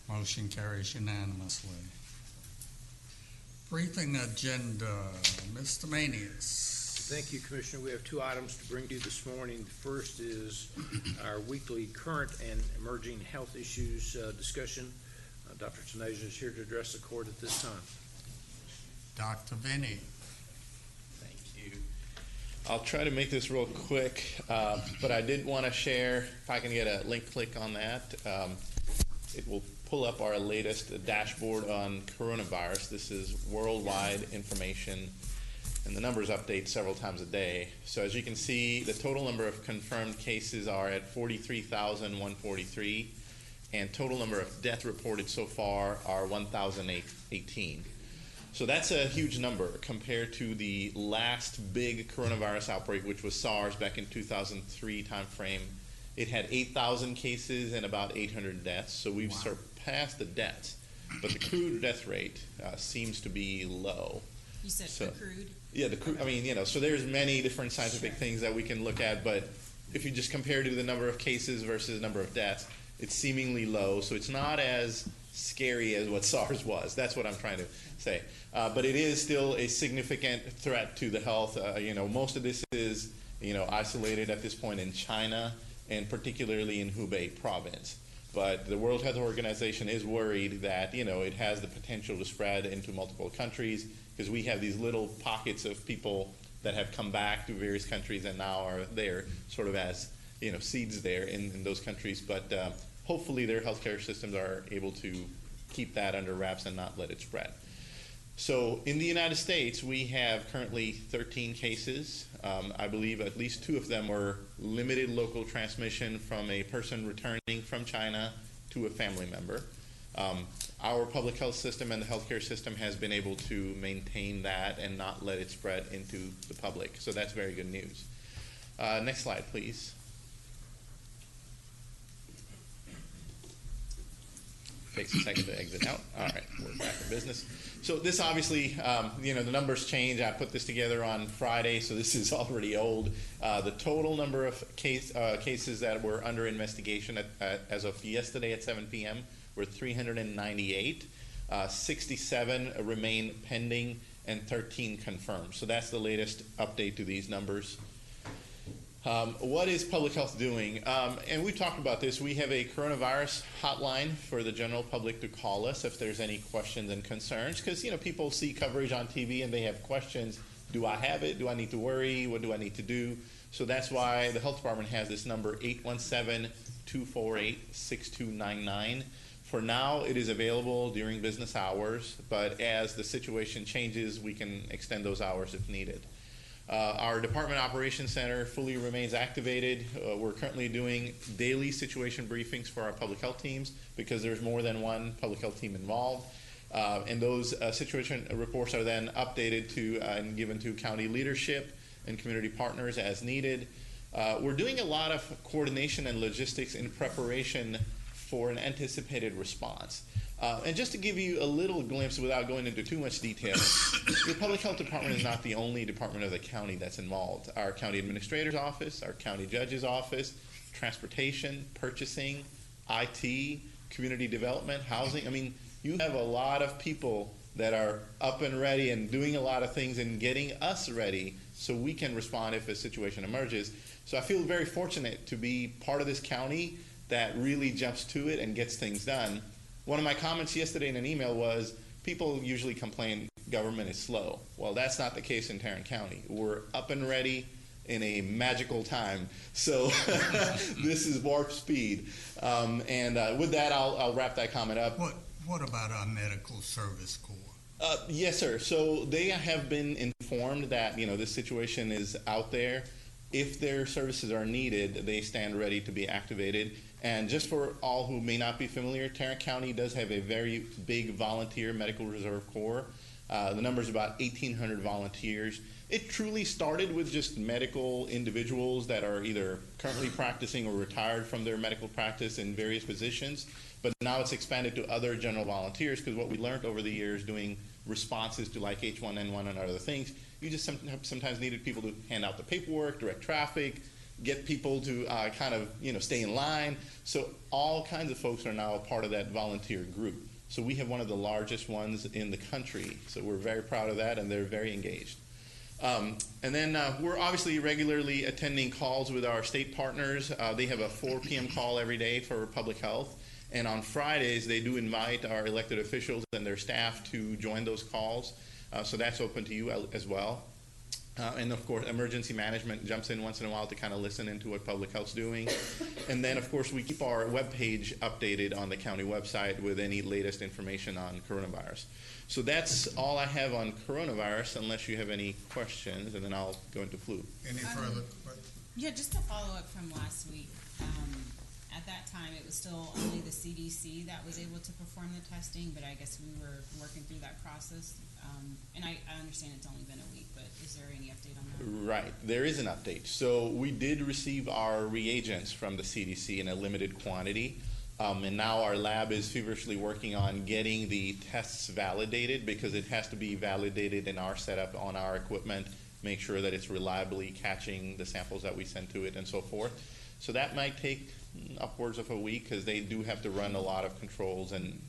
Motion carries unanimously. Briefing agenda, Mr. Manius. Thank you, Commissioner. We have 2 items to bring to you this morning. The first is our weekly current and emerging health issues discussion. Dr. Tenasia is here to address the court at this time. Dr. Vinny. Thank you. I'll try to make this real quick, but I did want to share, if I can get a link click on that, it will pull up our latest dashboard on coronavirus. This is worldwide information, and the numbers update several times a day. So as you can see, the total number of confirmed cases are at 43,143, and total number of deaths reported so far are 1,018. So that's a huge number compared to the last big coronavirus outbreak, which was SARS back in 2003 timeframe. It had 8,000 cases and about 800 deaths, so we've surpassed the deaths. But the crude death rate seems to be low. You said for crude? Yeah, the crude, I mean, so there's many different scientific things that we can look at, but if you just compare to the number of cases versus the number of deaths, it's seemingly low, so it's not as scary as what SARS was. That's what I'm trying to say. But it is still a significant threat to the health. Most of this is isolated at this point in China and particularly in Hubei province. But the World Health Organization is worried that, it has the potential to spread into multiple countries because we have these little pockets of people that have come back to various countries and now are there sort of as, seeds there in those countries. But hopefully their healthcare systems are able to keep that under wraps and not let it spread. So in the United States, we have currently 13 cases. I believe at least 2 of them were limited local transmission from a person returning from China to a family member. Our public health system and the healthcare system has been able to maintain that and not let it spread into the public. So that's very good news. Next slide, please. Takes a second to exit out. All right, we're back in business. So this obviously, the numbers change. I put this together on Friday, so this is already old. The total number of cases that were under investigation as of yesterday at 7 p.m. were 398. 67 remain pending, and 13 confirmed. So that's the latest update to these numbers. What is public health doing? And we've talked about this. We have a coronavirus hotline for the general public to call us if there's any questions and concerns, because people see coverage on TV and they have questions. Do I have it? Do I need to worry? What do I need to do? So that's why the health department has this number, 817-248-6299. For now, it is available during business hours, but as the situation changes, we can extend those hours if needed. Our Department Operations Center fully remains activated. We're currently doing daily situation briefings for our public health teams because there's more than one public health team involved. And those situation reports are then updated to and given to county leadership and community partners as needed. We're doing a lot of coordination and logistics in preparation for an anticipated response. And just to give you a little glimpse without going into too much detail, the Public Health Department is not the only department of the county that's involved. Our county administrator's office, our county judge's office, transportation, purchasing, IT, community development, housing. I mean, you have a lot of people that are up and ready and doing a lot of things and getting us ready so we can respond if a situation emerges. So I feel very fortunate to be part of this county that really jumps to it and gets things done. One of my comments yesterday in an email was, people usually complain government is slow. Well, that's not the case in Tarrant County. We're up and ready in a magical time. So this is warp speed. With that, I'll wrap that comment up. What about our medical service corps? Yes, sir. So they have been informed that this situation is out there. If their services are needed, they stand ready to be activated. And just for all who may not be familiar, Tarrant County does have a very big volunteer medical reserve corps. The number is about 1,800 volunteers. It truly started with just medical individuals that are either currently practicing or retired from their medical practice in various positions. But now it's expanded to other general volunteers, because what we learned over the years doing responses to like H1N1 and other things, you just sometimes needed people to hand out the paperwork, direct traffic, get people to stay in line. So all kinds of folks are now a part of that volunteer group. So we have one of the largest ones in the country. So we're very proud of that, and they're very engaged. And then we're obviously regularly attending calls with our state partners. They have a 4 p.m. call every day for public health. And on Fridays, they do invite our elected officials and their staff to join those calls. So that's open to you as well. And of course, emergency management jumps in once in a while to kind of listen into what public health's doing. And then, of course, we keep our webpage updated on the county website with any latest information on coronavirus. So that's all I have on coronavirus, unless you have any questions, and then I'll go into flu. Any further questions? Yeah, just to follow up from last week. At that time, it was still only the CDC that was able to perform the testing, but I guess we were working through that process. And I understand it's only been a week, but is there any update on that? Right, there is an update. So we did receive our reagents from the CDC in a limited quantity. And now our lab is feverishly working on getting the tests validated, because it has to be validated in our setup on our equipment, make sure that it's reliably catching the samples that we send to it and so forth. So that might take upwards of a week, because they do have to run a lot of controls, and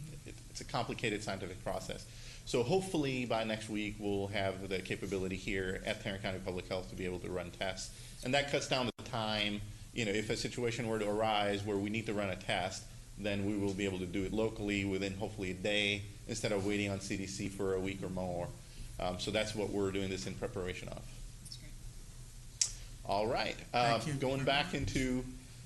it's a complicated scientific process. So hopefully by next week, we'll have the capability here at Tarrant County Public Health to be able to run tests. And that cuts down the time. If a situation were to arise where we need to run a test, then we will be able to do it locally within hopefully a day instead of waiting on CDC for a week or more. So that's what we're doing this in preparation of. That's great. All right. Thank you. Going back into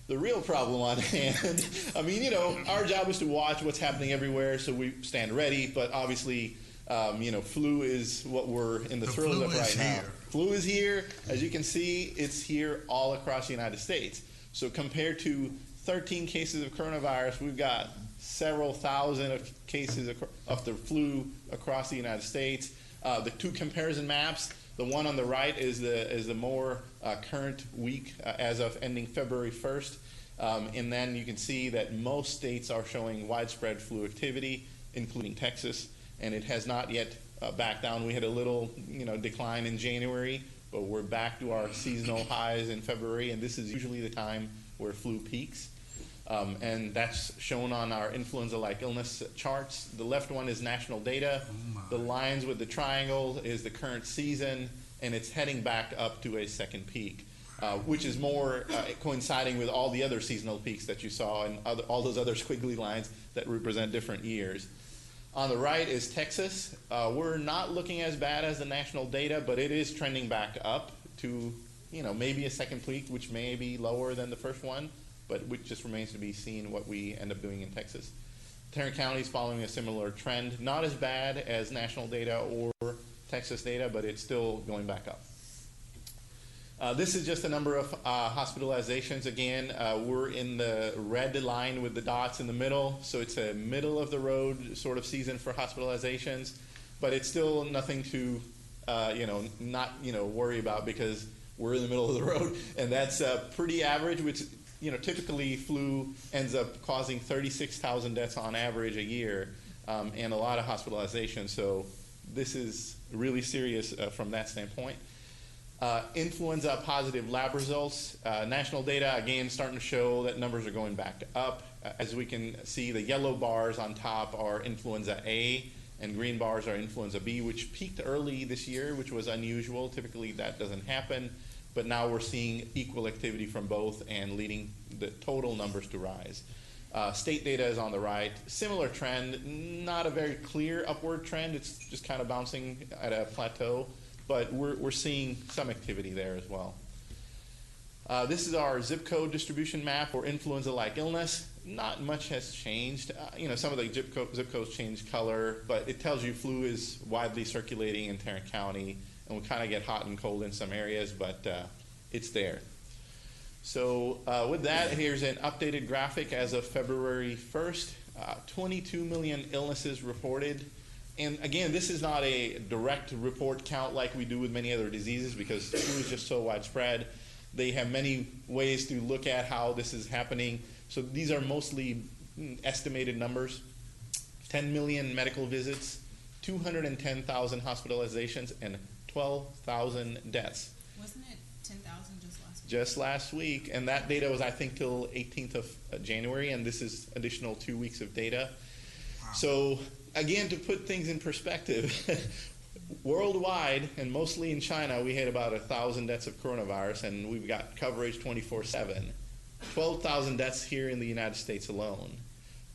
the real problem on hand. I mean, our job is to watch what's happening everywhere so we stand ready, but obviously, flu is what we're in the throes of right now. Flu is here. As you can see, it's here all across the United States. So compared to 13 cases of coronavirus, we've got several thousand of cases of the flu across the United States. The two comparison maps, the one on the right is the more current week as of ending February 1st. And then you can see that most states are showing widespread flu activity, including Texas, and it has not yet backed down. We had a little decline in January, but we're back to our seasonal highs in February, and this is usually the time where flu peaks. And that's shown on our influenza-like illness charts. The left one is national data. The lines with the triangle is the current season, and it's heading back up to a second peak, which is more coinciding with all the other seasonal peaks that you saw and all those other squiggly lines that represent different years. On the right is Texas. We're not looking as bad as the national data, but it is trending back up to maybe a second peak, which may be lower than the first one, but it just remains to be seen what we end up doing in Texas. Tarrant County is following a similar trend, not as bad as national data or Texas data, but it's still going back up. This is just a number of hospitalizations. Again, we're in the red line with the dots in the middle, so it's a middle of the road sort of season for hospitalizations, but it's still nothing to not worry about because we're in the middle of the road, and that's pretty average, which typically flu ends up causing 36,000 deaths on average a year, and a lot of hospitalizations. So this is really serious from that standpoint. Influenza positive lab results. National data, again, starting to show that numbers are going back up. As we can see, the yellow bars on top are influenza A, and green bars are influenza B, which peaked early this year, which was unusual. Typically that doesn't happen. But now we're seeing equal activity from both and leading the total numbers to rise. State data is on the right. Similar trend, not a very clear upward trend. It's just kind of bouncing at a plateau, but we're seeing some activity there as well. This is our zip code distribution map for influenza-like illness. Not much has changed. Some of the zip codes change color, but it tells you flu is widely circulating in Tarrant County, and we kind of get hot and cold in some areas, but it's there. So with that, here's an updated graphic as of February 1st. 22 million illnesses reported. And again, this is not a direct report count like we do with many other diseases because flu is just so widespread. They have many ways to look at how this is happening. So these are mostly estimated numbers. 10 million medical visits, 210,000 hospitalizations, and 12,000 deaths. Wasn't it 10,000 just last week? Just last week, and that data was, I think, till 18th of January, and this is additional 2 weeks of data. Wow. So, again, to put things in perspective, worldwide, and mostly in China, we had about 1,000 deaths of coronavirus, and we've got coverage 24/7. 12,000 deaths here in the United States alone.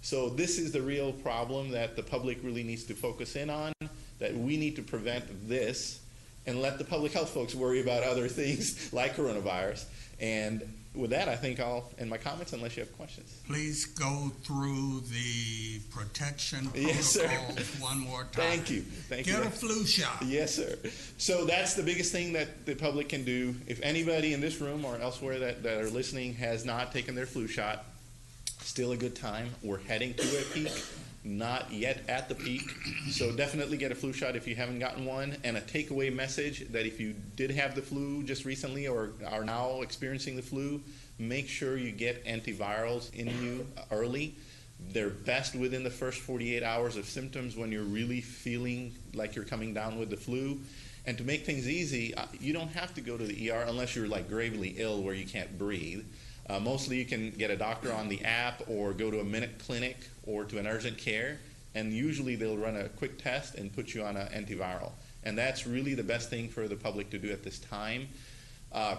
So this is the real problem that the public really needs to focus in on, that we need to prevent this and let the public health folks worry about other things like coronavirus. And with that, I think I'll end my comments unless you have questions. Please go through the protection protocols yes, sir. One more time. Thank you. Get a flu shot. Yes, sir. So that's the biggest thing that the public can do. If anybody in this room or elsewhere that are listening has not taken their flu shot, still a good time. We're heading to a peak. Not yet at the peak, so definitely get a flu shot if you haven't gotten one. And a takeaway message that if you did have the flu just recently or are now experiencing the flu, make sure you get antivirals in you early. They're best within the first 48 hours of symptoms when you're really feeling like you're coming down with the flu. And to make things easy, you don't have to go to the ER unless you're like gravely ill where you can't breathe. Mostly you can get a doctor on the app or go to a Minute Clinic or to an urgent care. and usually they'll run a quick test and put you on an antiviral. And that's really the best thing for the public to do at this time.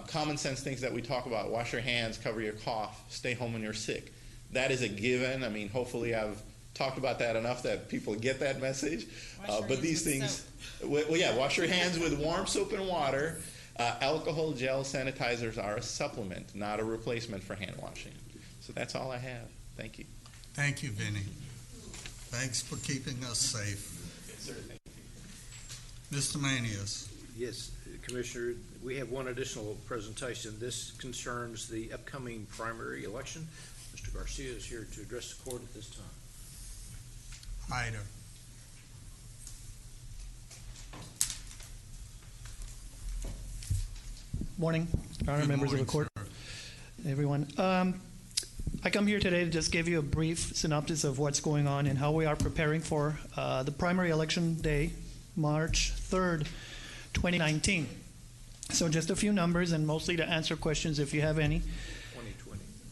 Common sense things that we talk about: wash your hands, cover your cough, stay home when you're sick. That is a given. I mean, hopefully I've talked about that enough that people get that message. But these things, wash your hands with warm soap and water. Alcohol gel sanitizers are a supplement, not a replacement for hand washing. So that's all I have. Thank you. Thank you, Vinny. Thanks for keeping us safe. Yes, sir. Thank you. Mr. Manius. Yes, Commissioner, we have one additional presentation. This concerns the upcoming primary election. Mr. Garcia is here to address the court at this time. Ida. Morning, Honor, members of the court, everyone. I come here today to just give you a brief synopsis of what's going on and how we are preparing for the primary election day, March 3rd, 2019. So just a few numbers, and mostly to answer questions if you have any.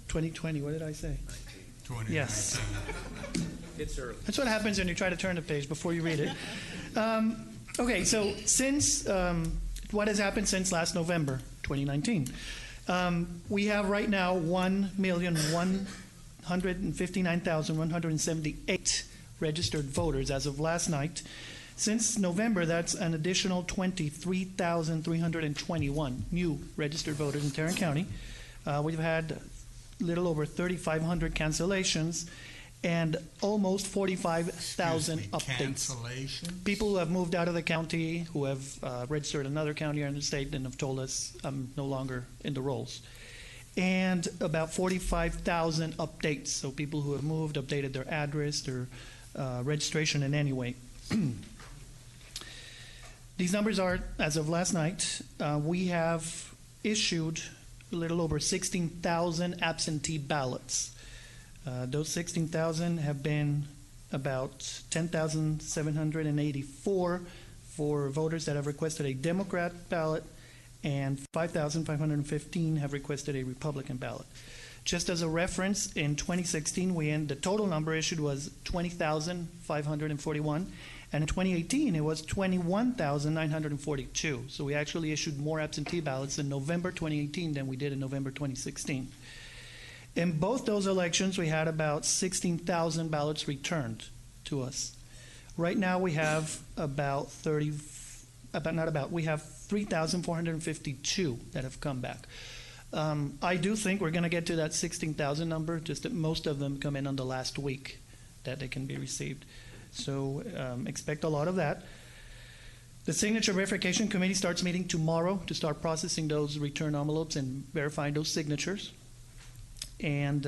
2020, what did I say? 2019. Yes. It's early. That's what happens when you try to turn the page before you read it. Okay, so since what has happened since last November, 2019? We have right now 1,159,178 registered voters as of last night. Since November, that's an additional 23,321 new registered voters in Tarrant County. We've had a little over 3,500 cancellations and almost 45,000 updates. Cancellation? People who have moved out of the county, who have registered another county or in the state and have told us I'm no longer in the rolls. And about 45,000 updates, so people who have moved, updated their address, their registration in any way. These numbers are, as of last night, we have issued a little over 16,000 absentee ballots. Those 16,000 have been about 10,784 for voters that have requested a Democrat ballot, and 5,515 have requested a Republican ballot. Just as a reference, in 2016, the total number issued was 20,541, and in 2018, it was 21,942. So we actually issued more absentee ballots in November 2018 than we did in November 2016. In both those elections, we had about 16,000 ballots returned to us. Right now, we have we have 3,452 that have come back. I do think we're going to get to that 16,000 number, just that most of them come in on the last week that they can be received. So expect a lot of that. The Signature Verification Committee starts meeting tomorrow to start processing those return envelopes and verifying those signatures. And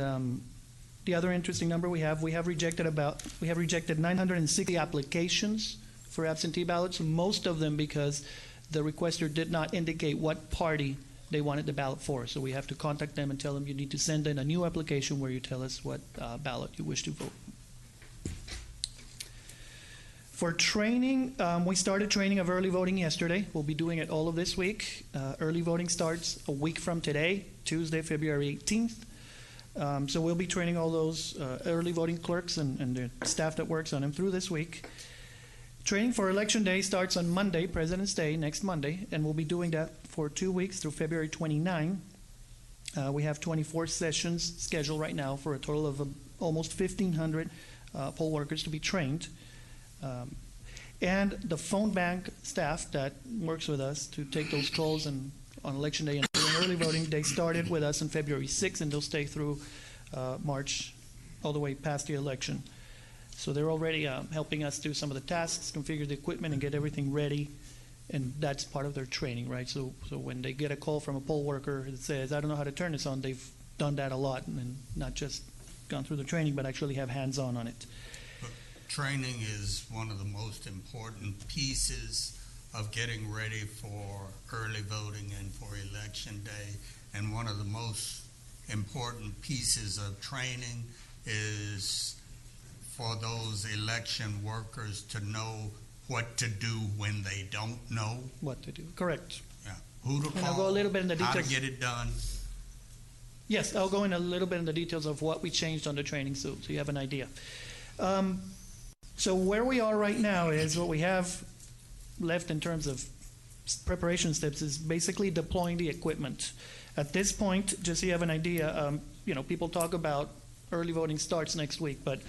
the other interesting number we have rejected 960 applications for absentee ballots, most of them because the requester did not indicate what party they wanted the ballot for. So we have to contact them and tell them you need to send in a new application where you tell us what ballot you wish to vote. For training, we started training of early voting yesterday. We'll be doing it all of this week. Early voting starts a week from today, Tuesday, February 18th. So we'll be training all those early voting clerks and the staff that works on them through this week. Training for Election Day starts on Monday, President's Day, next Monday, and we'll be doing that for 2 weeks through February 29. We have 24 sessions scheduled right now for a total of almost 1,500 poll workers to be trained. And the phone bank staff that works with us to take those calls on Election Day and during early voting, they started with us on February 6th, and they'll stay through March all the way past the election. So they're already helping us do some of the tasks, configure the equipment, and get everything ready, and that's part of their training, right? So when they get a call from a poll worker that says, I don't know how to turn this on, they've done that a lot, and not just gone through the training, but actually have hands-on on it. Training is one of the most important pieces of getting ready for early voting and for Election Day. And one of the most important pieces of training is for those election workers to know what to do when they don't know. What to do, correct. Yeah. Who to call, and I'll go a little bit in the details. How to get it done. Yes, I'll go in a little bit in the details of what we changed on the training so you have an idea. So where we are right now is what we have left in terms of preparation steps is basically deploying the equipment. At this point, just so you have an idea, people talk about early voting starts next week, but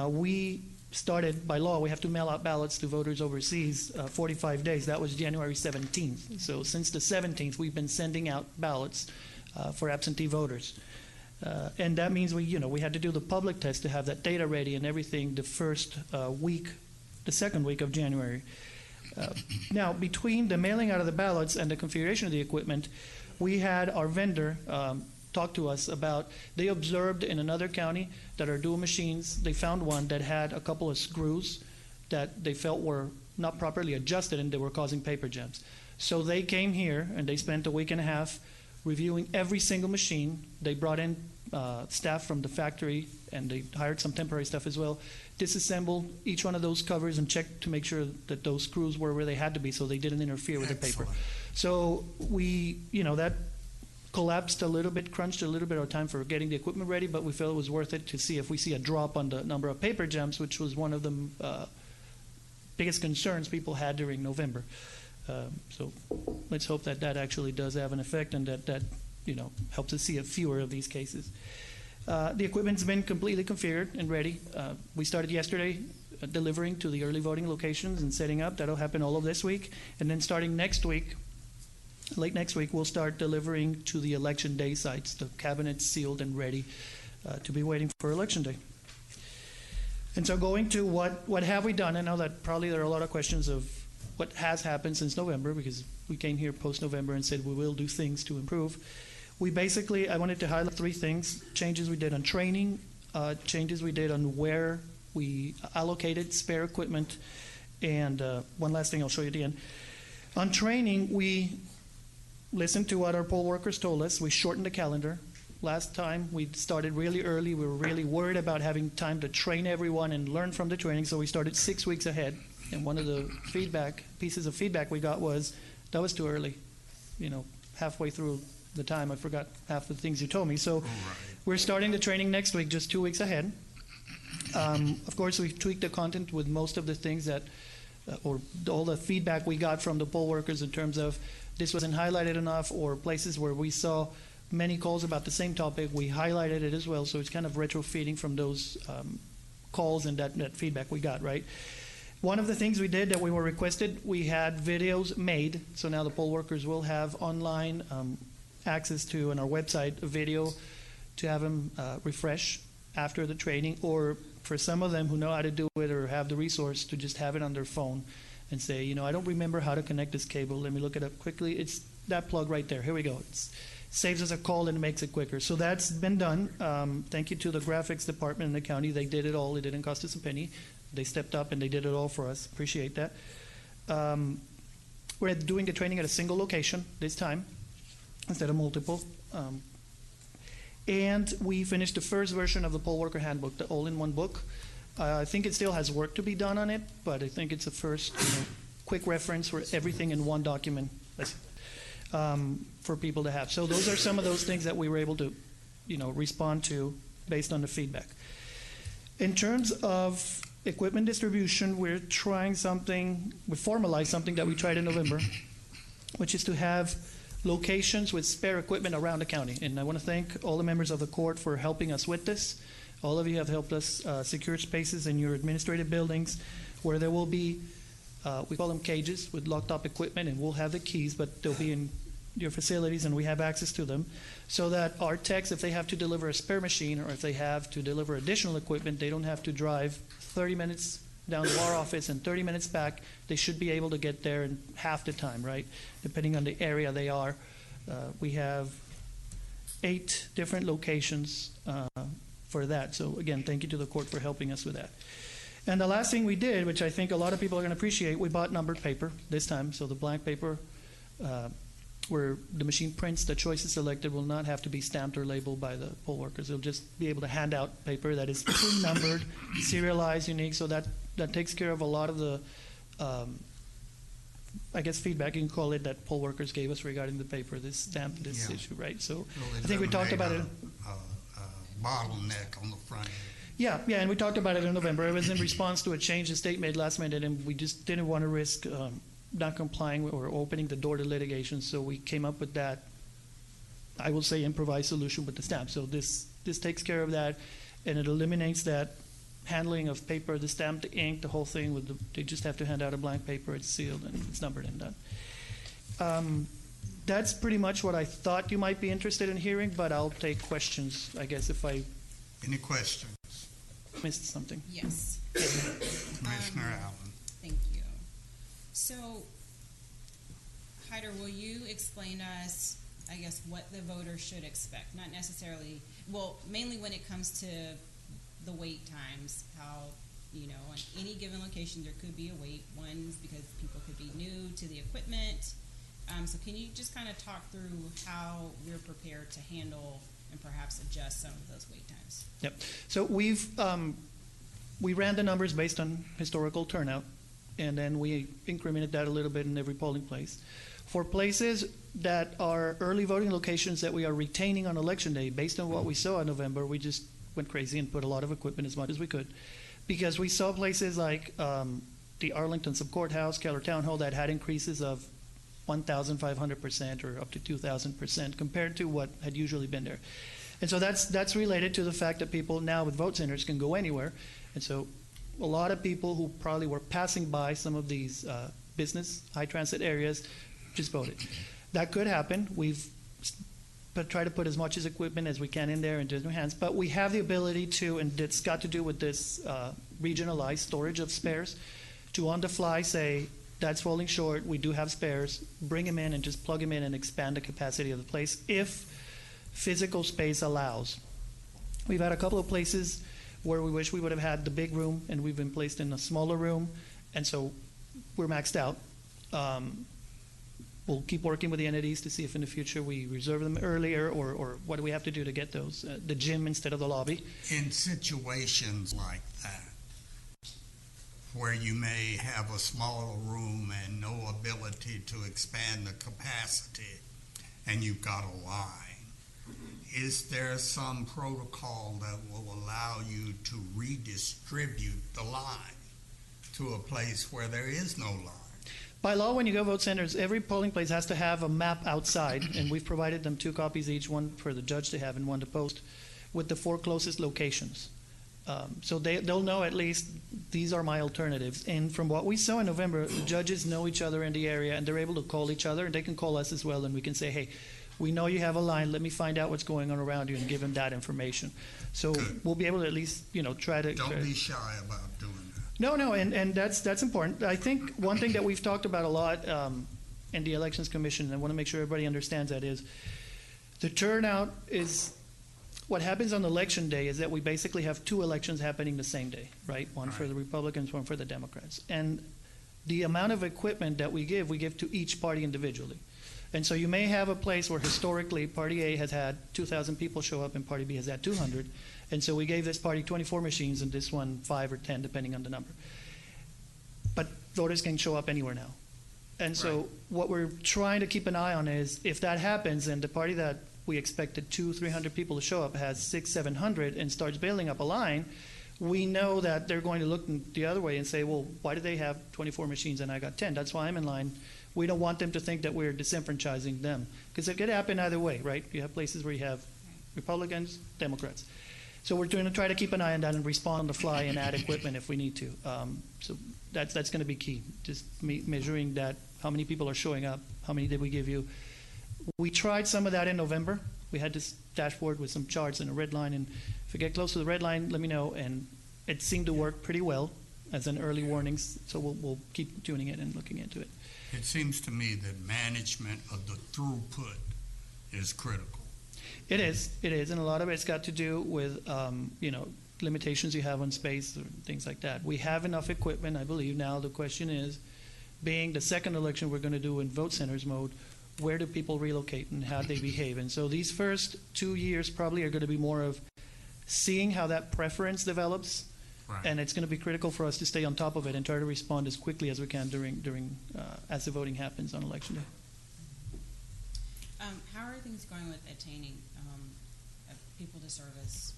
we started, by law, we have to mail out ballots to voters overseas 45 days. That was January 17th. So since the 17th, we've been sending out ballots for absentee voters. And that means we had to do the public test to have that data ready and everything the second week of January. Now, between the mailing out of the ballots and the configuration of the equipment, we had our vendor talk to us about, they observed in another county that our dual machines, they found one that had a couple of screws that they felt were not properly adjusted and they were causing paper jams. So they came here and they spent a week and a half reviewing every single machine. They brought in staff from the factory and they hired some temporary staff as well, disassembled each one of those covers and checked to make sure that those screws were where they had to be so they didn't interfere with the paper. So we, that collapsed a little bit, crunched a little bit of time for getting the equipment ready, but we felt it was worth it to see if we see a drop on the number of paper jams, which was one of the biggest concerns people had during November. So let's hope that that actually does have an effect and that helps us see a fewer of these cases. The equipment's been completely configured and ready. We started yesterday delivering to the early voting locations and setting up. That'll happen all of this week. And then starting next week, late next week, we'll start delivering to the election day sites, the cabinets sealed and ready to be waiting for election day. And so going to what have we done, I know that probably there are a lot of questions of what has happened since November, because we came here post-November and said we will do things to improve. We basically, I wanted to highlight 3 things: changes we did on training, changes we did on where we allocated spare equipment, and one last thing I'll show you at the end. On training, we listened to what our poll workers told us. We shortened the calendar. Last time we started really early. We were really worried about having time to train everyone and learn from the training, so we started 6 weeks ahead. And one of the pieces of feedback we got was, that was too early. Halfway through the time, I forgot half the things you told me. So we're starting the training next week, just 2 weeks ahead. Of course, we've tweaked the content with most of the things that, or all the feedback we got from the poll workers in terms of this wasn't highlighted enough, or places where we saw many calls about the same topic, we highlighted it as well. So it's kind of retrofitting from those calls and that feedback we got, right? One of the things we did that we were requested, we had videos made. So now the poll workers will have online access to, on our website, a video to have them refresh after the training, or for some of them who know how to do it or have the resource to just have it on their phone and say, I don't remember how to connect this cable. Let me look it up quickly. It's that plug right there. Here we go. It saves us a call and makes it quicker. So that's been done. Thank you to the graphics department in the county. They did it all. It didn't cost us a penny. They stepped up and they did it all for us. Appreciate that. We're doing the training at a single location this time instead of multiple. And we finished the first version of the poll worker handbook, the all-in-one book. I think it still has work to be done on it, but I think it's a first quick reference for everything in one document for people to have. So those are some of those things that we were able to respond to based on the feedback. In terms of equipment distribution, we're trying something, we formalized something that we tried in November, which is to have locations with spare equipment around the county. And I want to thank all the members of the court for helping us with this. All of you have helped us secure spaces in your administrative buildings where there will be, we call them cages with locked up equipment, and we'll have the keys, but they'll be in your facilities and we have access to them, so that our techs, if they have to deliver a spare machine or if they have to deliver additional equipment, they don't have to drive 30 minutes down to our office and 30 minutes back. They should be able to get there in half the time, right? Depending on the area they are. We have 8 different locations for that. So again, thank you to the court for helping us with that. And the last thing we did, which I think a lot of people are going to appreciate, we bought numbered paper this time. So the blank paper where the machine prints the choices selected will not have to be stamped or labeled by the poll workers. They'll just be able to hand out paper that is pre-numbered, serialized, unique. So that takes care of a lot of the, I guess, feedback, you can call it, that poll workers gave us regarding the paper, this stamp, this issue, right? So I think we talked about it. Bottleneck on the front end. Yeah, and we talked about it in November. It was in response to a change the state made last minute, and we just didn't want to risk not complying or opening the door to litigation, so we came up with that, I will say, improvised solution with the stamp. So this takes care of that, and it eliminates that handling of paper, the stamp, the ink, the whole thing. They just have to hand out a blank paper, it's sealed, and it's numbered and done. That's pretty much what I thought you might be interested in hearing, but I'll take questions, I guess, if I... Any questions? Missed something. Yes. Commissioner Allen. Thank you. So, Hyder, will you explain to us, I guess, what the voters should expect? Not necessarily, well, mainly when it comes to the wait times, how, on any given location there could be a wait. One's because people could be new to the equipment. So can you just kind of talk through how we're prepared to handle and perhaps adjust some of those wait times? Yep. So we ran the numbers based on historical turnout, and then we incremented that a little bit in every polling place. For places that are early voting locations that we are retaining on election day, based on what we saw in November, we just went crazy and put a lot of equipment as much as we could, because we saw places like the Arlington Subcourthouse, Keller Town Hall that had increases of 1,500% or up to 2,000% compared to what had usually been there. And so that's related to the fact that people now with vote centers can go anywhere. And so a lot of people who probably were passing by some of these business, high transit areas just voted. That could happen. We've tried to put as much as equipment as we can in there in different hands, but we have the ability to, and it's got to do with this regionalized storage of spares, to on the fly say, that's falling short, we do have spares, bring them in and just plug them in and expand the capacity of the place if physical space allows. We've had a couple of places where we wish we would have had the big room and we've been placed in a smaller room, and so we're maxed out. We'll keep working with the entities to see if in the future we reserve them earlier, or what do we have to do to get those, the gym instead of the lobby. In situations like that, where you may have a smaller room and no ability to expand the capacity, and you've got a line, is there some protocol that will allow you to redistribute the line to a place where there is no line? By law, when you go vote centers, every polling place has to have a map outside, and we've provided them 2 copies each, one for the judge to have and one to post, with the 4 closest locations. So they'll know at least these are my alternatives. And from what we saw in November, the judges know each other in the area, and they're able to call each other, and they can call us as well, and we can say, hey, we know you have a line, let me find out what's going on around you and give them that information. So we'll be able to at least, try to... Don't be shy about doing that. No, and that's important. I think one thing that we've talked about a lot in the Elections Commission, and I want to make sure everybody understands that, is the turnout is... What happens on election day is that we basically have 2 elections happening the same day, right? One for the Republicans, one for the Democrats. And the amount of equipment that we give to each party individually. And so you may have a place where historically Party A has had 2,000 people show up and Party B has had 200. And so we gave this party 24 machines and this one 5 or 10, depending on the number. But voters can show up anywhere now. And so what we're trying to keep an eye on is if that happens and the party that we expected 200-300 people to show up has 600-700 and starts building up a line, we know that they're going to look the other way and say, well, why do they have 24 machines and I got 10? That's why I'm in line. We don't want them to think that we're disenfranchising them, because it could happen either way, right? You have places where you have Republicans, Democrats. So we're going to try to keep an eye on that and respond on the fly and add equipment if we need to. So that's going to be key, just measuring that, how many people are showing up, how many did we give you. We tried some of that in November. We had this dashboard with some charts and a red line, and if we get close to the red line, let me know. And it seemed to work pretty well as an early warnings, so we'll keep tuning it and looking into it. It seems to me that management of the throughput is critical. It is, and a lot of it's got to do with limitations you have on space or things like that. We have enough equipment, I believe. Now the question is, being the second election we're going to do in vote centers mode, where do people relocate and how they behave? And so these first 2 years probably are going to be more of seeing how that preference develops, and it's going to be critical for us to stay on top of it and try to respond as quickly as we can during as the voting happens on election day. How are things going with attaining people to service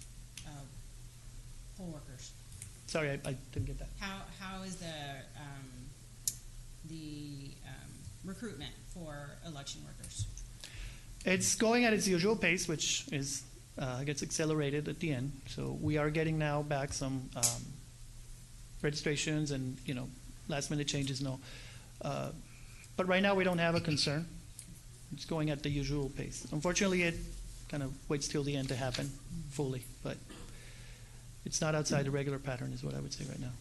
poll workers? Sorry, I didn't get that. How is the recruitment for election workers? It's going at its usual pace, which is gets accelerated at the end. So we are getting now back some registrations and last minute changes. But right now we don't have a concern. It's going at the usual pace. Unfortunately, it kind of waits till the end to happen fully, but it's not outside the regular pattern, is what I would say right now.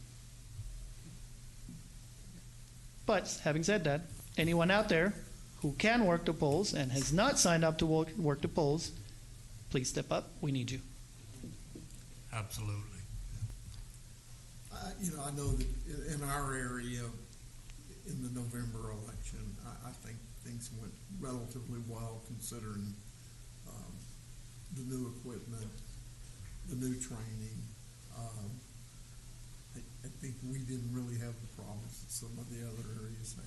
But having said that, anyone out there who can work the polls and has not signed up to work the polls, please step up. We need you. Absolutely. I know that in our area, in the November election, I think things went relatively well considering the new equipment, the new training. I think we didn't really have the problems that some of the other areas had.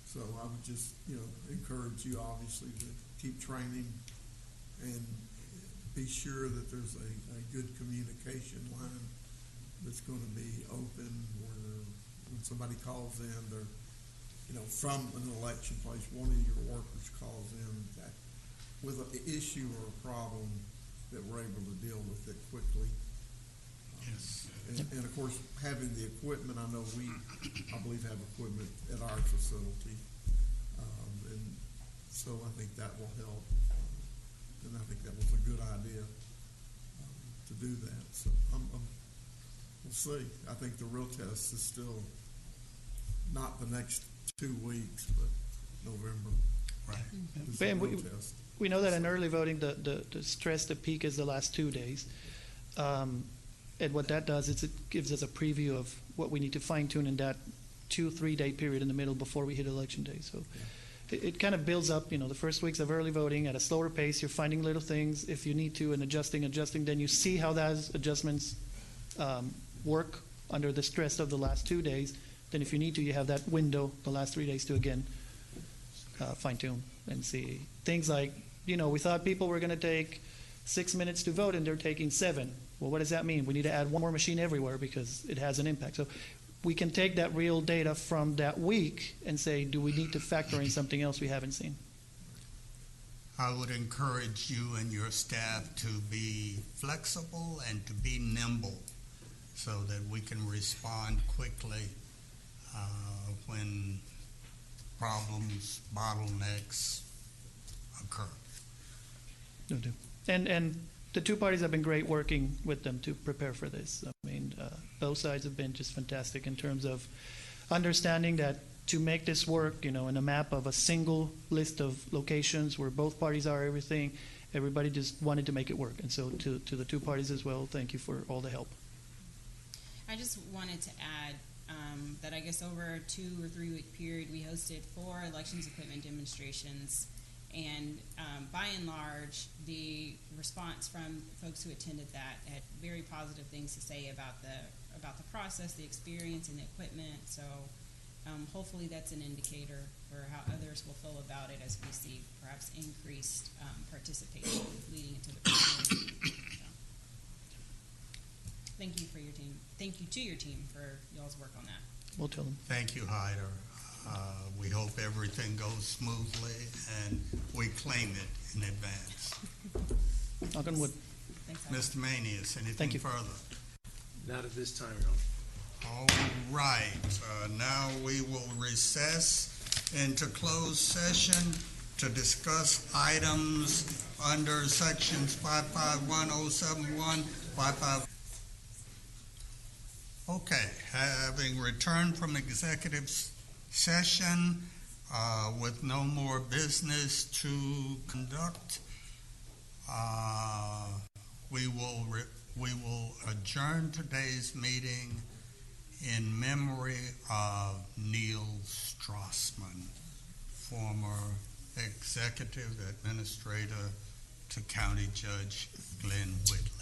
So I would just, encourage you obviously to keep training and be sure that there's a good communication line that's going to be open where when somebody calls in, they're, from an election place, one of your workers calls in that with an issue or a problem that we're able to deal with it quickly. Yes. And of course, having the equipment, I know I believe have equipment at our facility. And so I think that will help. And I think that was a good idea to do that. So we'll see. I think the real test is still not the next 2 weeks, but November. Right. We know that in early voting, the stress, the peak is the last 2 days. And what that does is it gives us a preview of what we need to fine tune in that 2-3 day period in the middle before we hit election day. So it kind of builds up, the first weeks of early voting at a slower pace. You're finding little things if you need to and adjusting. Then you see how those adjustments work under the stress of the last 2 days. Then if you need to, you have that window, the last 3 days to again fine tune and see things like, we thought people were going to take 6 minutes to vote and they're taking 7. Well, what does that mean? We need to add one more machine everywhere because it has an impact. So we can take that real data from that week and say, do we need to factor in something else we haven't seen? I would encourage you and your staff to be flexible and to be nimble so that we can respond quickly when problems, bottlenecks occur. No, do. And the two parties have been great working with them to prepare for this. I mean, both sides have been just fantastic in terms of understanding that to make this work, in a map of a single list of locations where both parties are, everybody just wanted to make it work. And so to the two parties as well, thank you for all the help. I just wanted to add that I guess over a 2 or 3 week period, we hosted 4 elections equipment demonstrations. And by and large, the response from folks who attended that had very positive things to say about the process, the experience, and the equipment. So hopefully that's an indicator for how others will feel about it as we see perhaps increased participation leading into the primary. So, thank you for your team. Thank you to your team for y'all's work on that. We'll tell them. Thank you, Hyder. We hope everything goes smoothly and we claim it in advance. Knock on wood. Thanks, Mr. Manius, anything further? Not at this time, Your Honor. All right. Now we will recess into closed session to discuss items under sections 551071, 55. Okay, having returned from executive session with no more business to conduct, we will adjourn today's meeting in memory of Neil Strassman, former executive administrator to County Judge Glenn Whitley.